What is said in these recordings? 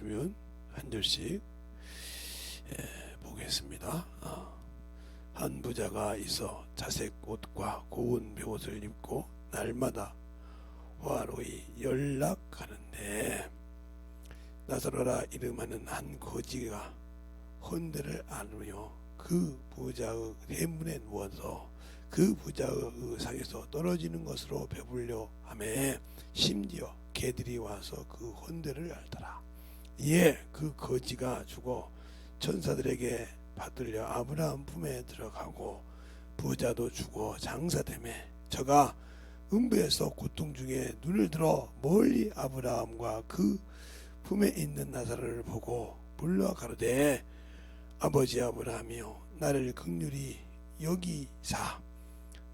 있으면 한 절씩 보겠습니다. 한 부자가 있어 자색 옷과 고운 베옷을 입고 날마다 화로이 연락하는데 나사로라 이름하는 한 거지가 헌데를 안으며 그 부자의 대문에 누워서 그 부자의 상에서 떨어지는 것으로 배불려 하매 심지어 개들이 와서 그 헌데를 앓더라. 이에 그 거지가 죽어 천사들에게 받들려 아브라함 품에 들어가고 부자도 죽어 장사되매 저가 음부에서 고통 중에 눈을 들어 멀리 아브라함과 그 품에 있는 나사로를 보고 불러 가로되 아버지 아브라함이여 나를 긍휼히 여기사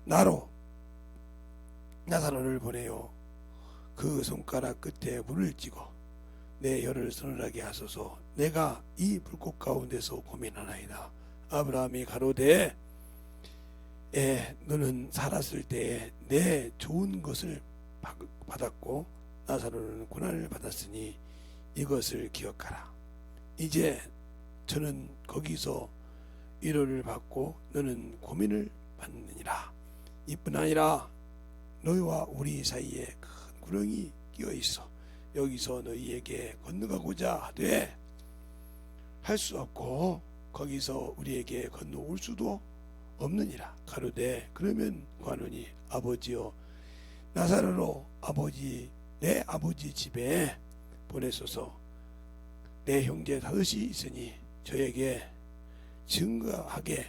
나로 나사로를 보내요. 그 손가락 끝에 물을 찍어 내 혀를 서늘하게 하소서. 내가 이 불꽃 가운데서 고민하나이다. 아브라함이 가로되 너는 살았을 때에 내 좋은 것을 받았고 나사로는 고난을 받았으니 이것을 기억하라. 이제 저는 거기서 위로를 받고 너는 고민을 받느니라. 이뿐 아니라 너희와 우리 사이에 큰 구렁이 끼어 있어 여기서 너희에게 건너가고자 하되 할 수 없고 거기서 우리에게 건너올 수도 없느니라. 가로되 그러면 관원이 아버지여 나사로로 내 아버지 집에 보내소서. 내 형제 다섯이 있으니 저에게 증거하게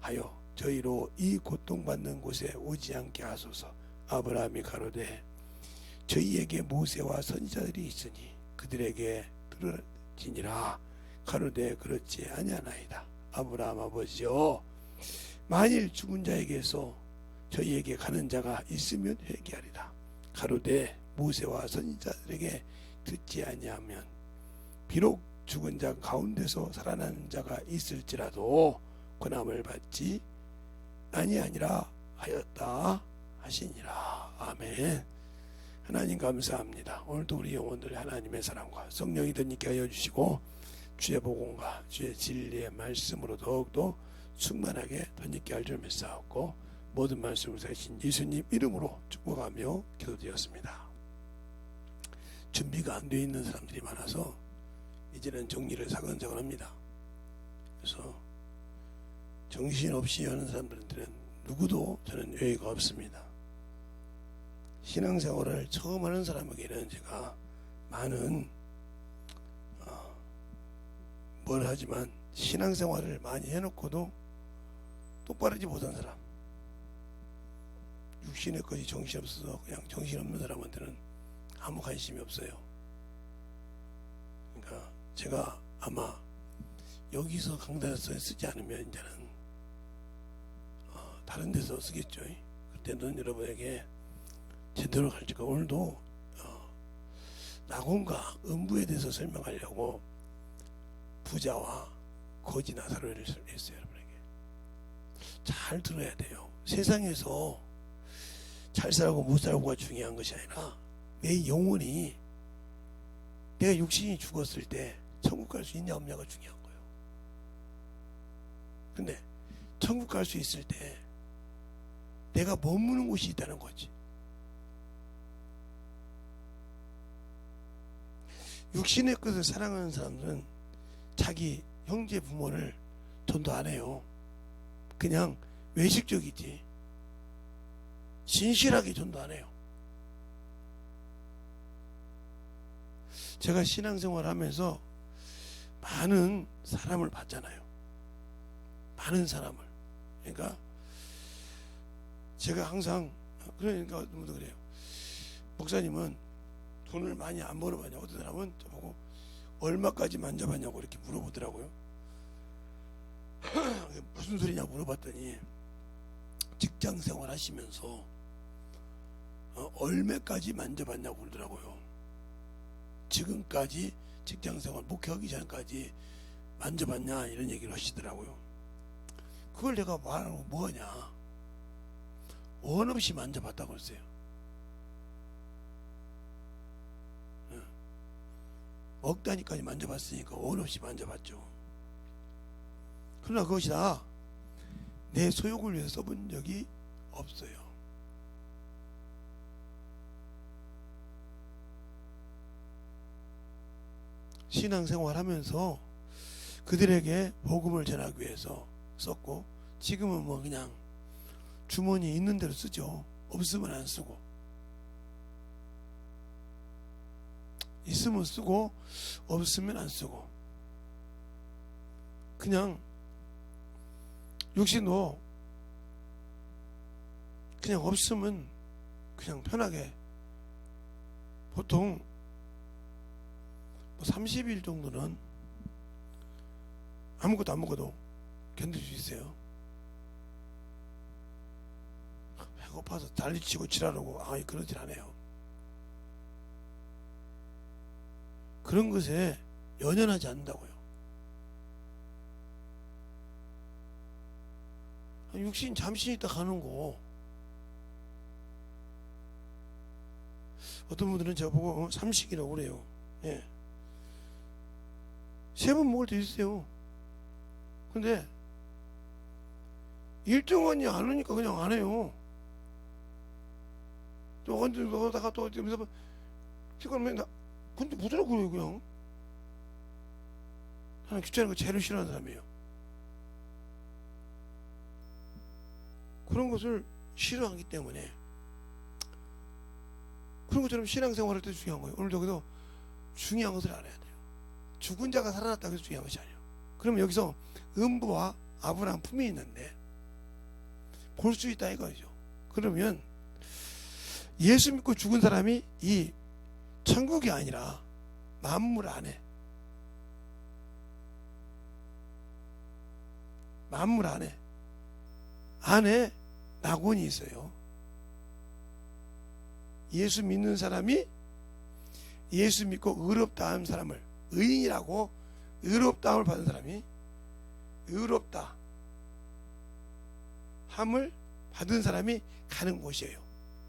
하여 저희로 이 고통받는 곳에 오지 않게 하소서. 아브라함이 가로되 저희에게 모세와 선지자들이 있으니 그들에게 들을지니라. 가로되 그렇지 아니하나이다. 아브라함 아버지여 만일 죽은 자에게서 저희에게 가는 자가 있으면 회개하리라. 가로되 모세와 선지자들에게 듣지 아니하면 비록 죽은 자 가운데서 살아나는 자가 있을지라도 고난을 받지 아니하니라 하였다 하시니라. 아멘. 하나님 감사합니다. 오늘도 우리 영혼들 하나님의 사랑과 성령이 덧있게 하여 주시고 주의 복음과 주의 진리의 말씀으로 더욱더 충만하게 덧있게 할 줄 믿사옵고 모든 말씀을 사신 예수님 이름으로 축복하며 기도드렸습니다. 준비가 안 되어 있는 사람들이 많아서 이제는 정리를 사근사근 합니다. 그래서 정신없이 하는 사람들한테는 누구도 저는 여유가 없습니다. 신앙생활을 처음 하는 사람에게는 제가 많은 뭘 하지만 신앙생활을 많이 해놓고도 똑바르지 못한 사람, 육신의 것이 정신없어서 그냥 정신없는 사람한테는 아무 관심이 없어요. 그러니까 제가 아마 여기서 강단에서 쓰지 않으면 이제는 다른 데서 쓰겠죠. 그때는 여러분에게 제대로 가르칠까. 오늘도 낙원과 음부에 대해서 설명하려고 부자와 거지 나사로를 했어요. 여러분에게 잘 들어야 돼요. 세상에서 잘 살고 못 살고가 중요한 것이 아니라 내 영혼이 내가 육신이 죽었을 때 천국 갈 수 있냐 없냐가 중요한 거예요. 근데 천국 갈 수 있을 때 내가 머무는 곳이 있다는 거지. 육신의 것을 사랑하는 사람들은 자기 형제 부모를 전도 안 해요. 그냥 외식적이지 진실하게 전도 안 해요. 제가 신앙생활 하면서 많은 사람을 봤잖아요. 많은 사람을. 그러니까 제가 항상 그러니까 누구도 그래요. 목사님은 돈을 많이 안 벌어봤냐. 어떤 사람은 저보고 얼마까지 만져봤냐고 이렇게 물어보더라고요. 무슨 소리냐 물어봤더니 직장생활 하시면서 얼마까지 만져봤냐고 그러더라고요. 지금까지 직장생활 목회하기 전까지 만져봤냐 이런 얘기를 하시더라고요. 그걸 내가 말하고 뭐하냐. 원 없이 만져봤다고 그랬어요. 억 단위까지 만져봤으니까 원 없이 만져봤죠. 그러나 그것이 다 내 소욕을 위해서 써본 적이 없어요. 신앙생활 하면서 그들에게 복음을 전하기 위해서 썼고, 지금은 뭐 그냥 주머니에 있는 대로 쓰죠. 없으면 안 쓰고, 있으면 쓰고 없으면 안 쓰고, 그냥 육신도 그냥 없으면 그냥 편하게, 보통 뭐 30일 정도는 아무것도 안 먹어도 견딜 수 있어요. 배고파서 난리치고 지랄하고 그러질 않아요. 그런 것에 연연하지 않는다고요. 육신 잠시 있다 가는 거. 어떤 분들은 저보고 삼식이라고 그래요. 예. 3번 먹을 때 있어요. 근데 일정원이 안 오니까 그냥 안 해요. 또 언제 너다가 또 어디서 피곤하면 근데 뭐더라고 그래요. 그냥 나는 귀찮은 거 제일 싫어하는 사람이에요. 그런 것을 싫어하기 때문에, 그런 것처럼 신앙생활할 때 중요한 거예요. 오늘 저기도 중요한 것을 알아야 돼요. 죽은 자가 살아났다고 해서 중요한 것이 아니에요. 그러면 여기서 음부와 아브라함 품이 있는데 볼 수 있다 이거죠. 그러면 예수 믿고 죽은 사람이 이 천국이 아니라 만물 안에, 만물 안에 낙원이 있어요. 예수 믿는 사람이 예수 믿고 의롭다 하는 사람을, 의인이라고 의롭다함을 받은 사람이 의롭다 함을 받은 사람이 가는 곳이에요.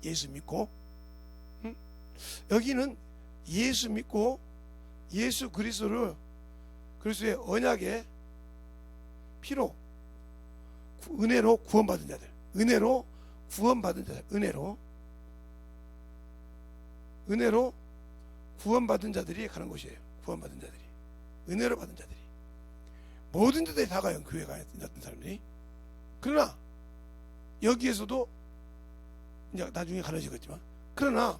예수 믿고. 여기는 예수 믿고 예수 그리스도의 언약의 피로 은혜로 구원받은 자들, 은혜로 구원받은 자들, 은혜로 구원받은 자들이 가는 곳이에요. 구원받은 자들이, 은혜로 받은 자들이, 모든 자들이 다 가요. 교회 가야 됐던 사람들이. 그러나 여기에서도 이제 나중에 가르치겠지만, 그러나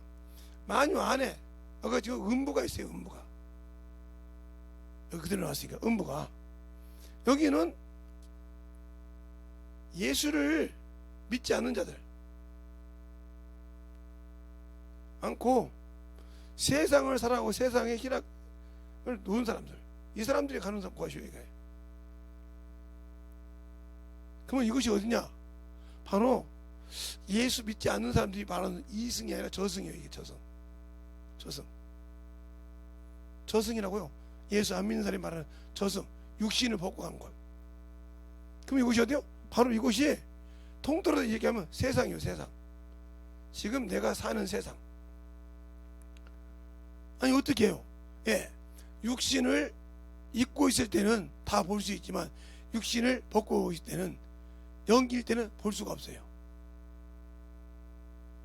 만유 안에 아까 지금 음부가 있어요. 음부가 여기 그대로 나왔으니까 음부가, 여기는 예수를 믿지 않는 자들 않고 세상을 살아가고 세상의 희락을 놓은 사람들, 이 사람들이 가는 곳이에요. 이게. 그러면 이것이 어디냐? 바로 예수 믿지 않는 사람들이 말하는 이승이 아니라 저승이에요. 이게 저승이라고요. 예수 안 믿는 사람이 말하는 저승, 육신을 벗고 간 것. 그럼 이곳이 어디요? 바로 이곳이 통틀어서 얘기하면 세상이에요. 세상. 지금 내가 사는 세상. 아니 어떻게 해요? 예, 육신을 입고 있을 때는 다 볼 수 있지만 육신을 벗고 있을 때는, 연기일 때는 볼 수가 없어요.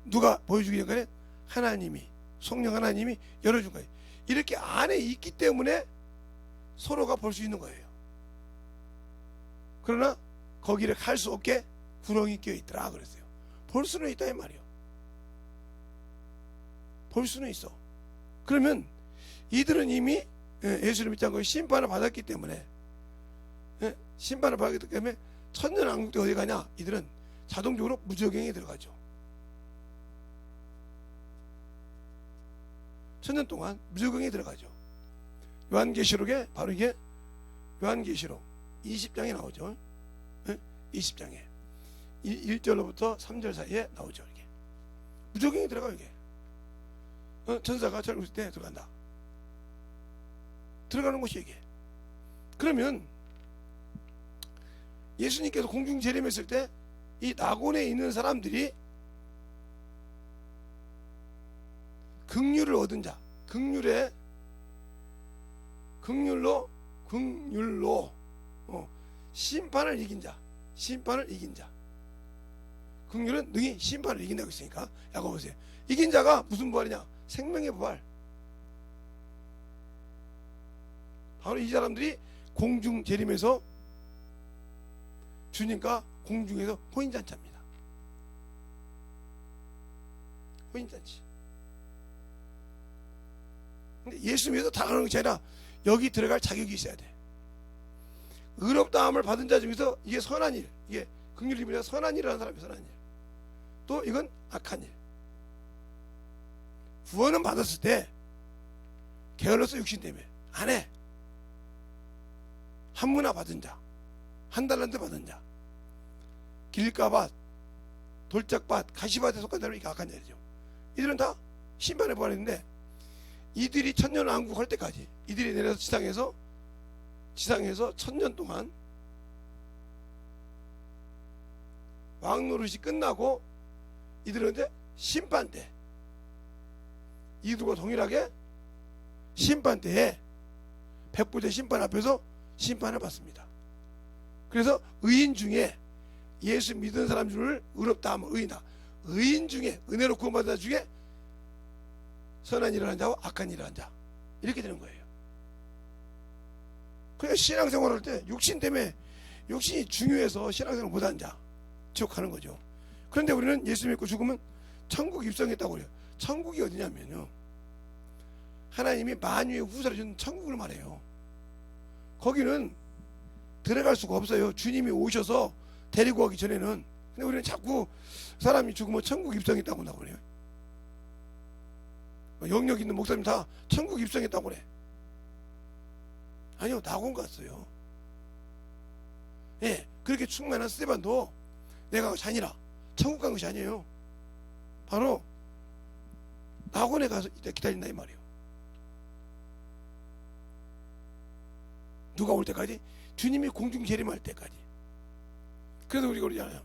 누가 보여주기 전에? 하나님이, 성령 하나님이 열어준 거예요. 이렇게 안에 있기 때문에 서로가 볼 수 있는 거예요. 그러나 거기를 갈 수 없게 구렁이 끼어 있더라 그랬어요. 볼 수는 있다 이 말이에요. 볼 수는 있어. 그러면 이들은 이미 예수를 믿지 않고 심판을 받았기 때문에, 심판을 받았기 때문에 천년왕국에 어디 가냐? 이들은 자동적으로 무저갱에 들어가죠. 천년 동안 무저갱에 들어가죠. 요한계시록에 바로 이게 요한계시록 20장에 나오죠. 20장에 1절로부터 3절 사이에 나오죠. 이게 무저갱에 들어가요. 이게 천사가 철을 때 들어간다. 들어가는 곳이 이게. 그러면 예수님께서 공중 재림했을 때 이 낙원에 있는 사람들이 긍휼을 얻은 자, 긍휼의 긍휼로 심판을 이긴 자. 긍휼은 능히 심판을 이긴다고 했으니까 야고보 보세요. 이긴 자가 무슨 부활이냐? 생명의 부활. 바로 이 사람들이 공중 재림에서 주님과 공중에서 혼인잔치합니다. 혼인잔치. 근데 예수 믿어서 다 가는 것이 아니라 여기 들어갈 자격이 있어야 돼. 의롭다함을 받은 자 중에서 이게 선한 일, 이게 긍휼을 입은 자 선한 일을 하는 사람이 선한 일. 또 이건 악한 일. 구원은 받았을 때 게을러서 육신 때문에 안 해. 한 문화 받은 자, 한 달란트 받은 자, 길가밭, 돌짝밭, 가시밭에 속한 사람이 이게 악한 자이죠. 이들은 다 심판에 부활했는데 이들이 천년왕국할 때까지 이들이 내려서 지상에서 1000년 동안 왕노릇이 끝나고 이들은 이제 심판 때 이들과 동일하게 심판 때에 백부제 심판 앞에서 심판을 받습니다. 그래서 의인 중에 예수 믿은 사람 중을 의롭다 하면 의인이다. 의인 중에 은혜로 구원받은 자 중에 선한 일을 한 자와 악한 일을 한 자 이렇게 되는 거예요. 그러니까 신앙생활할 때 육신 때문에 육신이 중요해서 신앙생활을 못한 자 지옥 가는 거죠. 그런데 우리는 예수 믿고 죽으면 천국 입성했다고 그래요. 천국이 어디냐면요, 하나님이 만유의 후사를 준 천국을 말해요. 거기는 들어갈 수가 없어요. 주님이 오셔서 데리고 가기 전에는. 근데 우리는 자꾸 사람이 죽으면 천국 입성했다고 한다고 그래요. 영역 있는 목사님 다 천국 입성했다고 그래. 아니요, 낙원 갔어요. 예, 그렇게 충만한 스테반도 내가 잔이라 천국 간 것이 아니에요. 바로 낙원에 가서 기다린다 이 말이에요. 누가 올 때까지? 주님이 공중 재림할 때까지. 그래서 우리가 그러잖아요.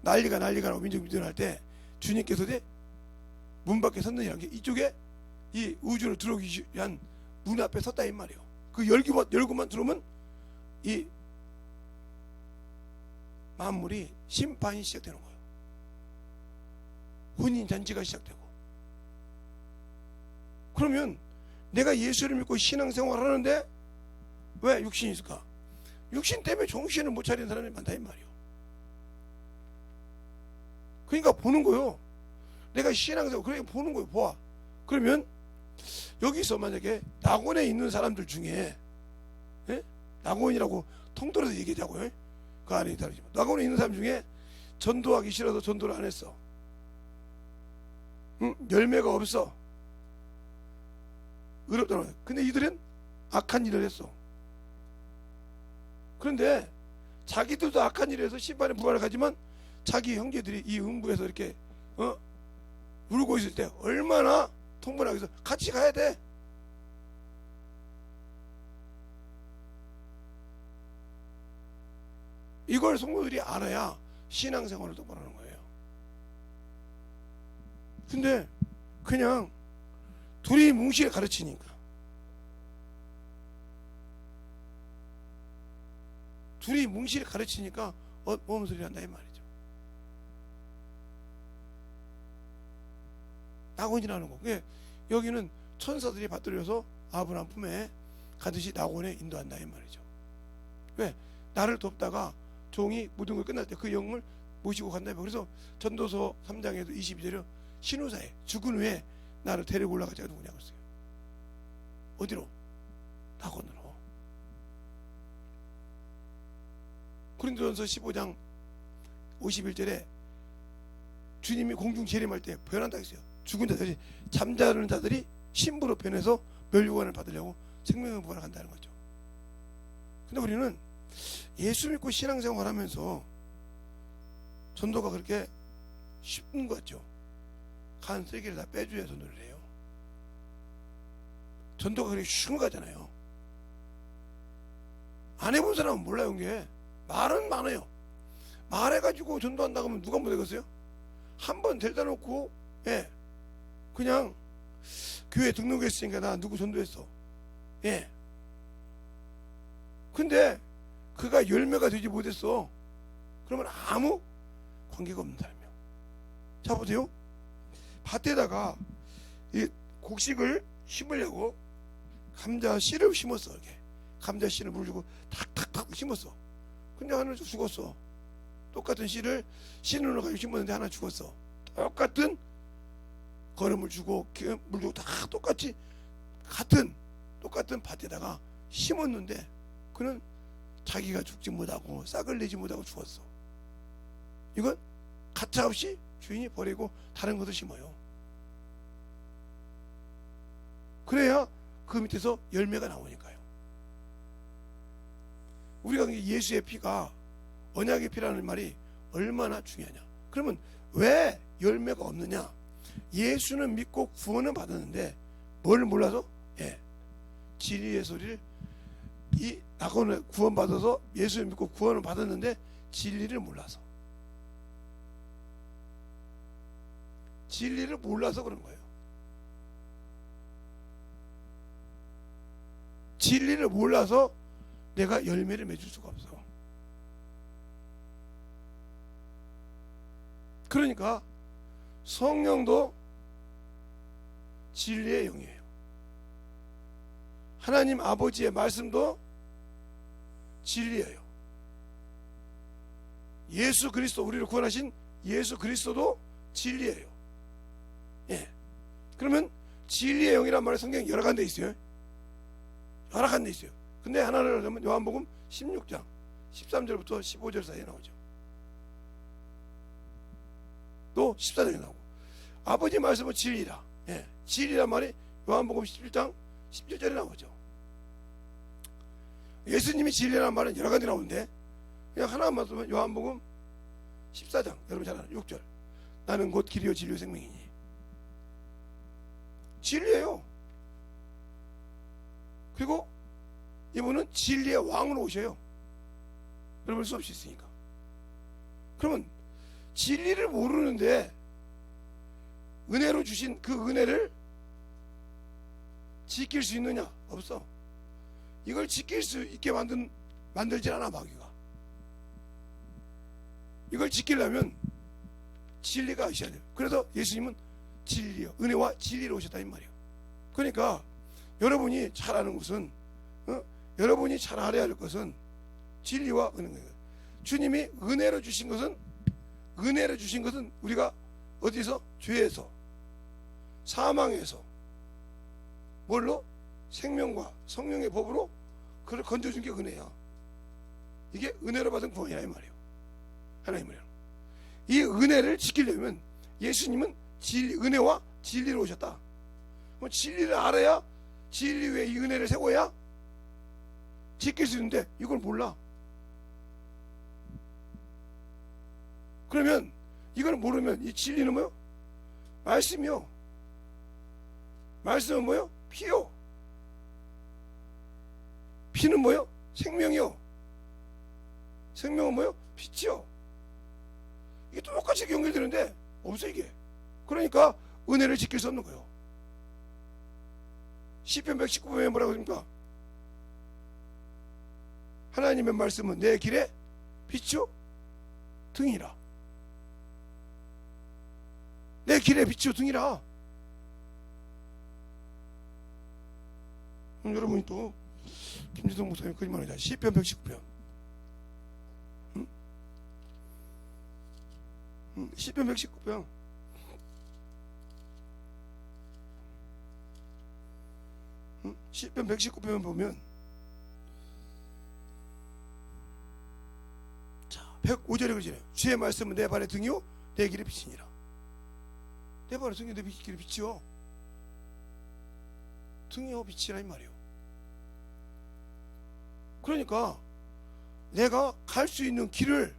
난리가 나고 민족 미전할 때 주님께서 문 밖에 섰느니라는 게 이쪽에 이 우주를 들어오기 위한 문 앞에 섰다 이 말이에요. 그 열고만 들어오면 이 만물이 심판이 시작되는 거예요. 혼인잔치가 시작되고. 그러면 내가 예수를 믿고 신앙생활을 하는데 왜 육신이 있을까? 육신 때문에 정신을 못 차리는 사람이 많다 이 말이에요. 그러니까 보는 거요. 내가 신앙생활 그러니까 보는 거예요. 보아. 그러면 여기서 만약에 낙원에 있는 사람들 중에 낙원이라고 통틀어서 얘기하자고요. 그 안에 다르지만 낙원에 있는 사람 중에 전도하기 싫어서 전도를 안 했어. 열매가 없어. 의롭다는 거예요. 근데 이들은 악한 일을 했어. 그런데 자기들도 악한 일을 해서 심판에 부활을 가지만 자기 형제들이 이 음부에서 이렇게 울고 있을 때 얼마나 통분하게 해서 같이 가야 돼. 이걸 성도들이 알아야 신앙생활을 똑바로 하는 거예요. 근데 그냥 둘이 뭉실에 가르치니까 뭔 소리 한다 이 말이죠. 낙원이라는 거. 여기는 천사들이 받들여서 아브라함 품에 가듯이 낙원에 인도한다 이 말이죠. 왜? 나를 돕다가 종이 모든 걸 끝날 때 그 영을 모시고 간다. 그래서 전도서 3장에도 22절에 신우사에 죽은 후에 나를 데리고 올라가자가 누구냐고 했어요. 어디로? 낙원으로. 고린도전서 15장 51절에 주님이 공중 재림할 때 변한다 했어요. 죽은 자들이 잠자는 자들이 신부로 변해서 멸류관을 받으려고 생명의 부활을 간다는 거죠. 근데 우리는 예수 믿고 신앙생활 하면서 전도가 그렇게 쉽은 것 같죠. 간 세기를 다 빼줘야 전도를 해요. 전도가 그렇게 쉬운 거 같잖아요. 안 해본 사람은 몰라요. 게 말은 많아요. 말해가지고 전도한다고 하면 누가 못하겠어요? 한번 데려다 놓고 그냥 교회 등록했으니까 나 누구 전도했어. 그런데 그가 열매가 되지 못했어. 그러면 아무 관계가 없는 사람이야. 자 보세요. 밭에다가 이 곡식을 심으려고 감자 씨를 심었어. 이렇게 감자 씨를 물 주고 탁탁탁 심었어. 근데 하나 죽었어. 똑같은 씨를 씨눈을 가지고 심었는데 하나 죽었어. 똑같은 거름을 주고 물 주고 다 똑같이 똑같은 밭에다가 심었는데 그는 자기가 죽지 못하고 싹을 내지 못하고 죽었어. 이건 가차없이 주인이 버리고 다른 것을 심어요. 그래야 그 밑에서 열매가 나오니까요. 우리가 예수의 피가 언약의 피라는 말이 얼마나 중요하냐. 그러면 왜 열매가 없느냐. 예수는 믿고 구원은 받았는데 뭘 몰라서? 진리의 소리를 이 나고는 구원받아서 예수를 믿고 구원을 받았는데 진리를 몰라서 그런 거예요. 진리를 몰라서 내가 열매를 맺을 수가 없어. 그러니까 성령도 진리의 영이에요. 하나님 아버지의 말씀도 진리예요. 예수 그리스도, 우리를 구원하신 예수 그리스도도 진리예요. 그러면 진리의 영이란 말이 성경에 여러 군데 있어요. 여러 군데 있어요. 근데 하나를 하려면 요한복음 16장 13절부터 15절 사이에 나오죠. 또 14장에 나오고 아버지 말씀은 진리라. 진리란 말이 요한복음 17장 17절에 나오죠. 예수님이 진리라는 말은 여러 가지 나오는데 그냥 하나만 쓰면 요한복음 14장 여러분 잘 아는 6절 나는 곧 길이요 진리요 생명이니 진리예요. 그리고 이분은 진리의 왕으로 오셔요. 여러분 수 없이 있으니까. 그러면 진리를 모르는데 은혜로 주신 그 은혜를 지킬 수 있느냐? 없어. 이걸 지킬 수 있게 만들질 않아 마귀가. 이걸 지키려면 진리가 있어야 돼요. 그래서 예수님은 진리요, 은혜와 진리로 오셨다 이 말이에요. 그러니까 여러분이 잘 아는 것은 여러분이 잘 알아야 할 것은 진리와 은혜예요. 주님이 은혜로 주신 것은 우리가 어디서? 죄에서, 사망에서 뭘로? 생명과 성령의 법으로 그를 건져준 게 은혜야. 이게 은혜로 받은 구원이라 이 말이에요. 하나님의 은혜로. 이 은혜를 지키려면 예수님은 은혜와 진리로 오셨다. 그럼 진리를 알아야 진리 위에 이 은혜를 세워야 지킬 수 있는데 이걸 몰라. 그러면 이걸 모르면 이 진리는 뭐요? 말씀이요. 말씀은 뭐요? 피요. 피는 뭐요? 생명이요. 생명은 뭐요? 빛이요. 이게 똑같이 연결되는데 없어 이게. 그러니까 은혜를 지킬 수 없는 거예요. 시편 119편에 뭐라고 합니까? 하나님의 말씀은 내 길에 빛이요 등이라. 내 길에 빛이요 등이라. 여러분이 또 김지성 목사님 거짓말이다. 시편 119편. 시편 119편. 시편 119편 보면 자 105절에 그러잖아요. 주의 말씀은 내 발의 등이요 내 길의 빛이니라. 내 발의 등이요 내 길의 빛이요. 등이요 빛이라 이 말이에요. 그러니까 내가 갈 수 있는 길을,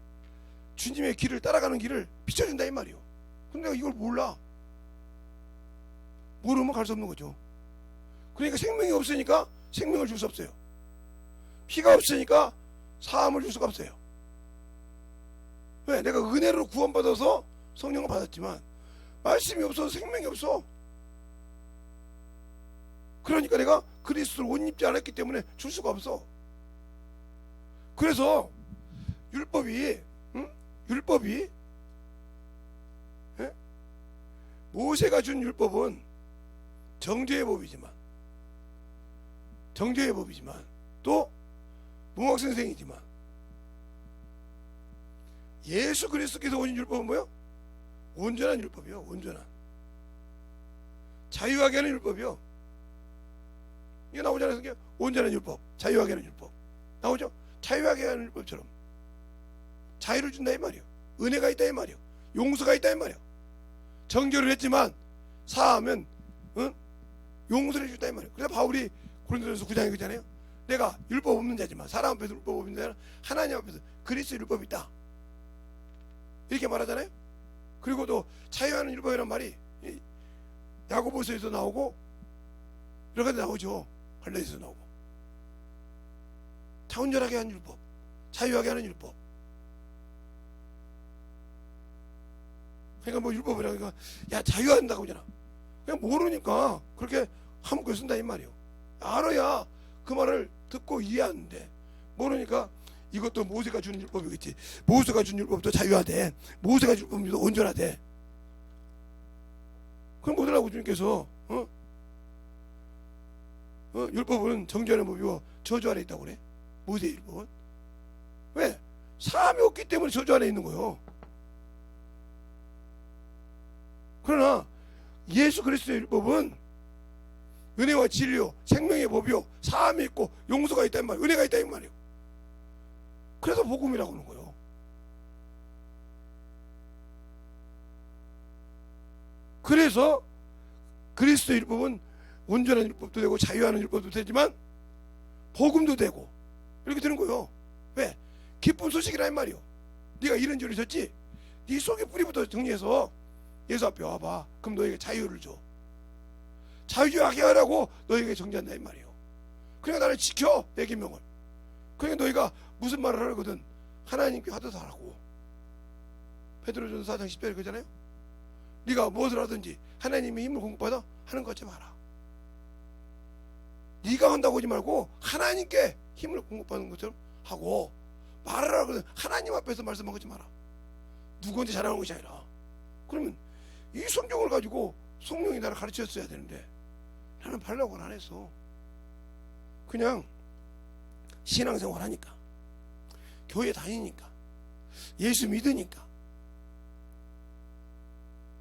주님의 길을 따라가는 길을 비춰준다 이 말이에요. 근데 내가 이걸 몰라. 모르면 갈 수 없는 거죠. 그러니까 생명이 없으니까 생명을 줄 수 없어요. 피가 없으니까 사함을 줄 수가 없어요. 왜? 내가 은혜로 구원받아서 성령을 받았지만 말씀이 없어서 생명이 없어. 그러니까 내가 그리스도를 옷 입지 않았기 때문에 줄 수가 없어. 그래서 율법이 율법이 예? 모세가 준 율법은 정죄의 법이지만 또 문학 선생이지만 예수 그리스도께서 오신 율법은 뭐요? 온전한 율법이요. 온전한 자유하게 하는 율법이요. 이게 나오잖아요. 이게 온전한 율법, 자유하게 하는 율법 나오죠. 자유하게 하는 율법처럼 자유를 준다 이 말이요. 은혜가 있다 이 말이요. 용서가 있다 이 말이요. 정죄를 했지만 사하면 용서를 해준다 이 말이요. 그래서 바울이 고린도전서 9장에 그러잖아요. 내가 율법 없는 자지만 사람 앞에서 율법 없는 자는 하나님 앞에서 그리스도 율법이 있다 이렇게 말하잖아요. 그리고 또 자유하는 율법이란 말이 야고보서에서 나오고 여러 가지 나오죠. 갈라디아서에서 나오고 온전하게 하는 율법, 자유하게 하는 율법. 그러니까 뭐 율법이라니까 야 자유한다고 그러잖아. 그냥 모르니까 그렇게 함께 쓴다 이 말이요. 알아야 그 말을 듣고 이해하는데 모르니까 이것도 모세가 준 율법이겠지. 모세가 준 율법도 자유하대. 모세가 준 율법도 온전하대. 그럼 뭐더라고 주님께서 율법은 정죄하는 법이고 저주 아래 있다고 그래. 모세의 율법은 왜? 사함이 없기 때문에 저주 안에 있는 거예요. 그러나 예수 그리스도의 율법은 은혜와 진리요 생명의 법이요 사함이 있고 용서가 있다 이 말이에요. 은혜가 있다 이 말이에요. 그래서 복음이라고 하는 거예요. 그래서 그리스도의 율법은 온전한 율법도 되고 자유하는 율법도 되지만 복음도 되고 이렇게 되는 거예요. 왜? 기쁜 소식이라 이 말이에요. 네가 이런저런 졌지? 네 속의 뿌리부터 정리해서 예수 앞에 와봐. 그럼 너에게 자유를 줘. 자유하게 하라고 너에게 정죄한다 이 말이에요. 그러니까 나를 지켜 내 계명을. 그러니까 너희가 무슨 말을 하거든 하나님께 하듯 하라고. 베드로전서 4장 10절에 그러잖아요. 네가 무엇을 하든지 하나님의 힘을 공급받아 하는 것 같지 마라. 네가 한다고 하지 말고 하나님께 힘을 공급받는 것처럼 하고 말을 하거든 하나님 앞에서 말씀하지 마라. 누구한테 자랑하는 것이 아니라. 그러면 이 성경을 가지고 성령이 나를 가르쳤어야 되는데 나는 발락을 안 했어. 그냥 신앙생활 하니까 교회 다니니까 예수 믿으니까.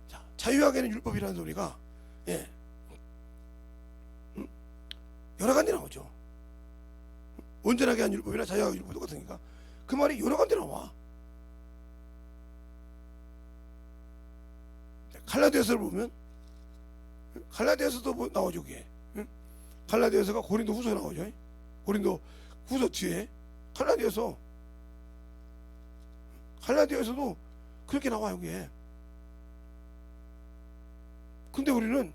자, 자유하게는 율법이라는 소리가 여러 가지 나오죠. 온전하게 한 율법이나 자유하게 율법 똑같으니까 그 말이 여러 가지 나와. 갈라디아서를 보면 갈라디아서도 뭐 나오죠. 그게 갈라디아서가 고린도 후서 나오죠. 고린도 후서 뒤에 갈라디아서도 그렇게 나와요. 그게. 근데 우리는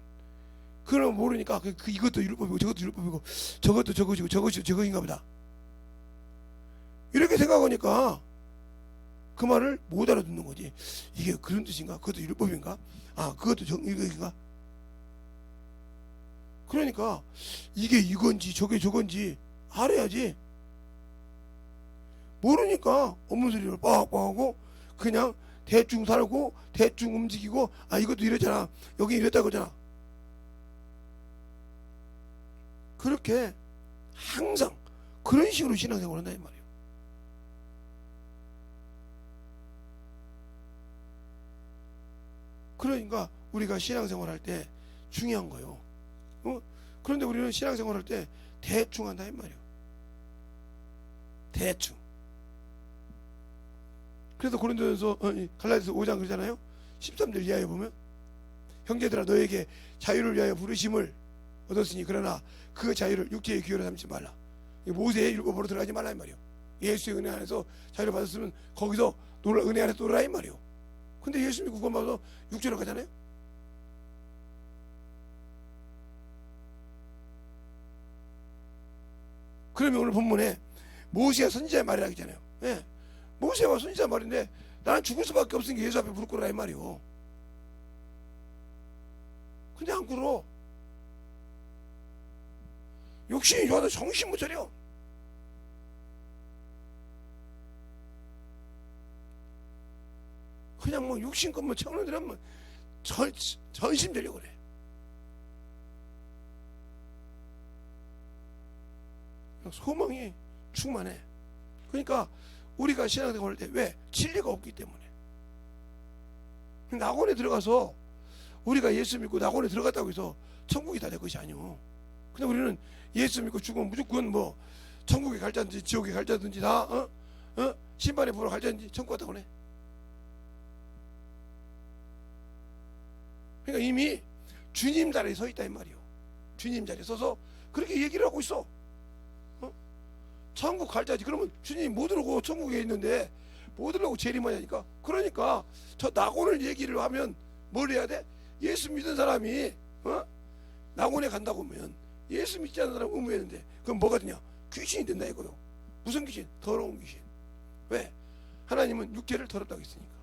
그걸 모르니까 이것도 율법이고 저것도 율법이고 저것도 저것이고 저것이 저것인가 보다 이렇게 생각하니까 그 말을 못 알아듣는 거지. 이게 그런 뜻인가? 그것도 율법인가? 아 그것도 이거인가? 그러니까 이게 이건지 저게 저건지 알아야지. 모르니까 없는 소리를 빡빡하고 그냥 대충 살고 대충 움직이고 아 이것도 이러잖아 여기 이랬다 그러잖아. 그렇게 항상 그런 식으로 신앙생활을 한다 이 말이에요. 그러니까 우리가 신앙생활 할 때 중요한 거예요. 그런데 우리는 신앙생활 할 때 대충 한다 이 말이에요. 대충. 그래서 고린도전서 갈라디아서 5장 그러잖아요. 13절 이하에 보면 형제들아 너에게 자유를 위하여 부르심을 얻었으니 그러나 그 자유를 육체의 기회로 삼지 말라. 모세의 율법으로 들어가지 말라 이 말이에요. 예수의 은혜 안에서 자유를 받았으면 거기서 은혜 안에서 놀라 이 말이에요. 근데 예수님이 구원받아서 육체로 가잖아요. 그러면 오늘 본문에 모세가 선지자의 말이라고 했잖아요. 예. 모세가 선지자 말인데 나는 죽을 수밖에 없으니까 예수 앞에 무릎 꿇으라 이 말이요. 근데 안 꿇어. 욕심이 좋아서 정신 못 차려. 그냥 뭐 육신껏 뭐 청년들은 뭐 전심되려고 그래. 소망이 충만해. 그러니까 우리가 신앙생활 할 때 왜? 진리가 없기 때문에. 낙원에 들어가서 우리가 예수 믿고 낙원에 들어갔다고 해서 천국이 다 될 것이 아니오. 근데 우리는 예수 믿고 죽으면 무조건 뭐 천국에 갈자든지 지옥에 갈자든지 다 심판에 보러 갈자든지 천국 갔다 오네. 그러니까 이미 주님 자리에 서 있다 이 말이오. 주님 자리에 서서 그렇게 얘기를 하고 있어. 천국 갈자지. 그러면 주님이 못 들어오고 천국에 있는데 못 들어오고 재림하냐니까. 그러니까 저 낙원을 얘기를 하면 뭘 해야 돼? 예수 믿은 사람이 낙원에 간다고 하면 예수 믿지 않는 사람 의무했는데 그럼 뭐가 되냐? 귀신이 된다 이거요. 무슨 귀신? 더러운 귀신. 왜? 하나님은 육체를 더럽다고 했으니까.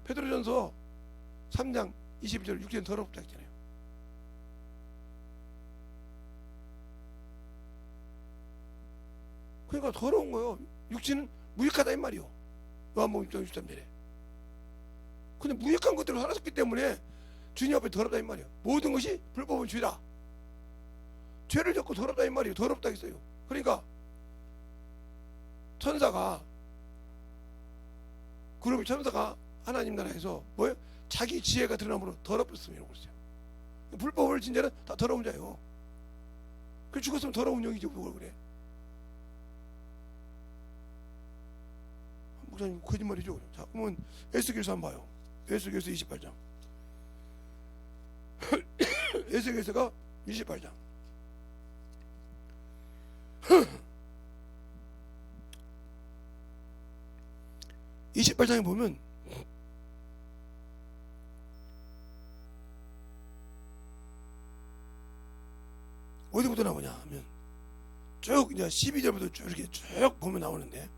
베드로전서 3장 22절 육체는 더럽다 했잖아요. 그러니까 더러운 거요. 육신은 무익하다 이 말이요. 요한복음 6장 63절에. 근데 무익한 것들을 살았기 때문에 주님 앞에 더럽다 이 말이요. 모든 것이 불법은 죄다. 죄를 졌고 더럽다 이 말이요. 더럽다 했어요. 그러니까 천사가 그룹의 천사가 하나님 나라에서 뭐예요? 자기 지혜가 드러남으로 더럽혔으면 이러고 있어요. 불법을 진 자는 다 더러운 자예요. 그 죽었으면 더러운 영이죠. 그걸 그래. 목사님 거짓말이죠. 자, 그러면 에스겔서 한번 봐요. 에스겔서 28장. 에스겔서가 28장. 28장에 보면 어디부터 나오냐 하면 쭉 이제 12절부터 쭉 이렇게 쭉 보면 나오는데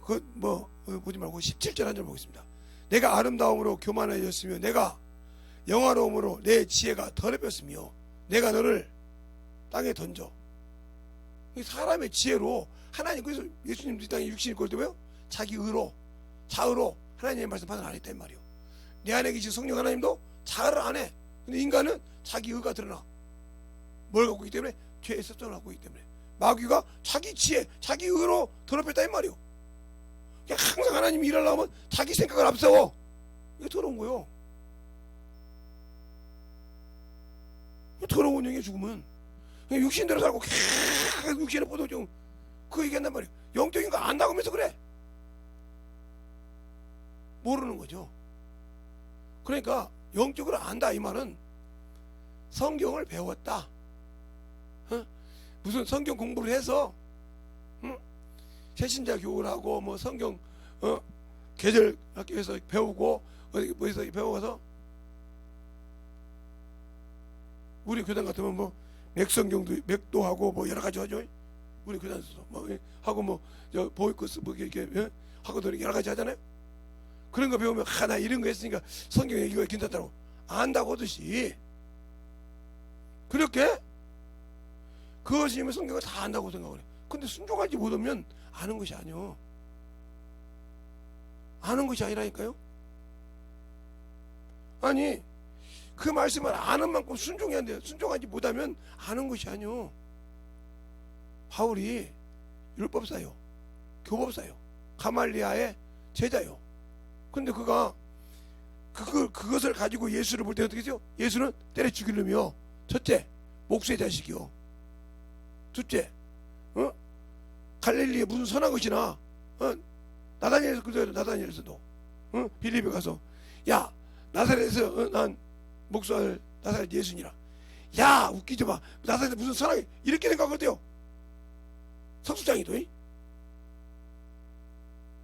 그 뭐 보지 말고 17절 한 절 보겠습니다. 내가 아름다움으로 교만해졌으며 내가 영화로움으로 내 지혜가 더럽혔으며 내가 너를 땅에 던져. 사람의 지혜로 하나님, 그래서 예수님도 이 땅에 육신이 있을 때 왜요? 자기 의로 자의로 하나님의 말씀 판단 안 했단 말이요. 내 안에 계신 성령 하나님도 자의를 안 해. 근데 인간은 자기 의가 드러나. 뭘 갖고 있기 때문에? 죄의 습성을 갖고 있기 때문에. 마귀가 자기 지혜 자기 의로 더럽혔다 이 말이요. 항상 하나님이 일하려면 자기 생각을 앞세워. 이게 더러운 거요. 더러운 영의 죽음은 육신대로 살고 계속 육신의 포도중 그 얘기한단 말이에요. 영적인 거 안다고 하면서 그래. 모르는 거죠. 그러니까 영적으로 안다 이 말은 성경을 배웠다. 무슨 성경 공부를 해서 새신자 교육을 하고 뭐 성경 계절 학교에서 배우고 어디서 배워서 우리 교단 같으면 뭐 맥성경도 맥도 하고 뭐 여러 가지 하죠. 우리 교단에서 뭐 하고 뭐 저 보이코스 뭐 이렇게 하고도 여러 가지 하잖아요. 그런 거 배우면 하나 이런 거 했으니까 성경 얘기가 괜찮다고 안다고 하듯이 그렇게 그것이면 성경을 다 안다고 생각을 해. 근데 순종하지 못하면 아는 것이 아니요. 아는 것이 아니라니까요. 아니 그 말씀을 아는 만큼 순종해야 돼요. 순종하지 못하면 아는 것이 아니요. 바울이 율법사요, 교법사요, 가말리아의 제자요. 근데 그가 그것을 가지고 예수를 볼 때 어떻게 해요? 예수는 때려 죽이려며 첫째 목수의 자식이요, 둘째 갈릴리에 무슨 선한 것이나 나다니엘에서 그래요. 나다니엘에서도 빌립에 가서 야 나사렛에서 난 목수할 나사렛 예수니라. 야 웃기지 마. 나사렛에 무슨 선하게 이렇게 생각하거든요. 석수장이도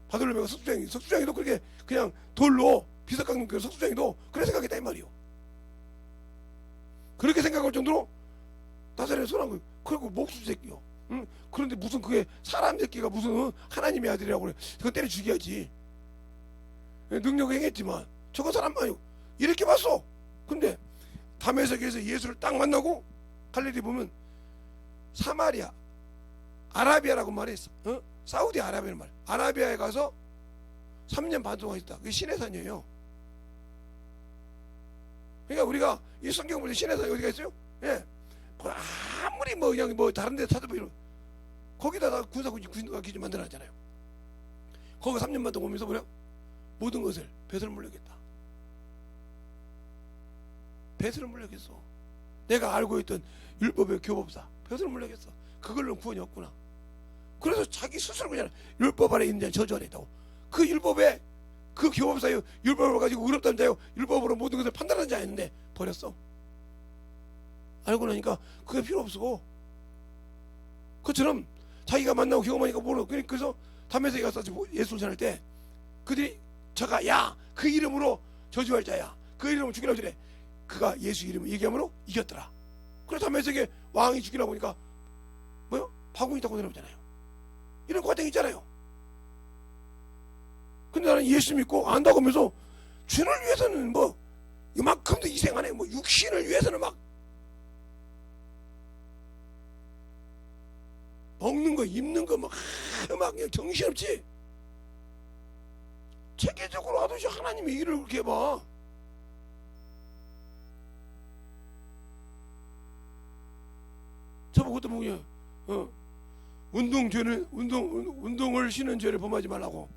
바돌로메가 석수장이도 그렇게 그냥 돌로 비석 깎는 그 석수장이도 그렇게 생각했다 이 말이요. 그렇게 생각할 정도로 나사렛에 선한 거. 그리고 목수 새끼요. 그런데 무슨 그게 사람 새끼가 무슨 하나님의 아들이라고 그래. 그건 때려 죽여야지. 능력을 행했지만 저건 사람 아니고 이렇게 봤어. 근데 다메섹에서 예수를 딱 만나고 갈릴리 보면 사마리아 아라비아라고 말했어. 사우디 아라비아는 말. 아라비아에 가서 3년 반 동안 있다. 그게 시내산이에요. 그러니까 우리가 이 성경 볼 때 시내산 어디가 있어요? 예. 아무리 뭐 그냥 뭐 다른 데 찾아보면 거기다가 군사 기준 만들어놨잖아요. 거기 3년 반 동안 오면서 뭐냐? 모든 것을 배설을 물려겠다. 배설을 물려겠어. 내가 알고 있던 율법의 교법사 배설을 물려겠어. 그걸로 구원이 없구나. 그래서 자기 스스로 그냥 율법 안에 있는 자는 저주 안에 있다고. 그 율법에 그 교법사요 율법을 가지고 의롭다는 자요 율법으로 모든 것을 판단하는 자였는데 버렸어. 알고 나니까 그게 필요 없어. 그처럼 자기가 만나고 경험하니까 모르고 그래서 담에서 가서 예수를 전할 때 그들이 저가 야 그 이름으로 저주할 자야 그 이름으로 죽이라고 그래. 그가 예수 이름을 얘기함으로 이겼더라. 그래서 담에서에게 왕이 죽이라고 보니까 뭐요? 바구니 타고 내려오잖아요. 이런 과정이 있잖아요. 근데 나는 예수 믿고 안다고 하면서 주를 위해서는 뭐 이만큼도 희생 안 해. 뭐 육신을 위해서는 막 먹는 거 입는 거 막 그냥 정신없지. 체계적으로 하듯이 하나님의 일을 그렇게 해봐. 저보고 그때 뭐냐 운동을 쉬는 죄를 범하지 말라고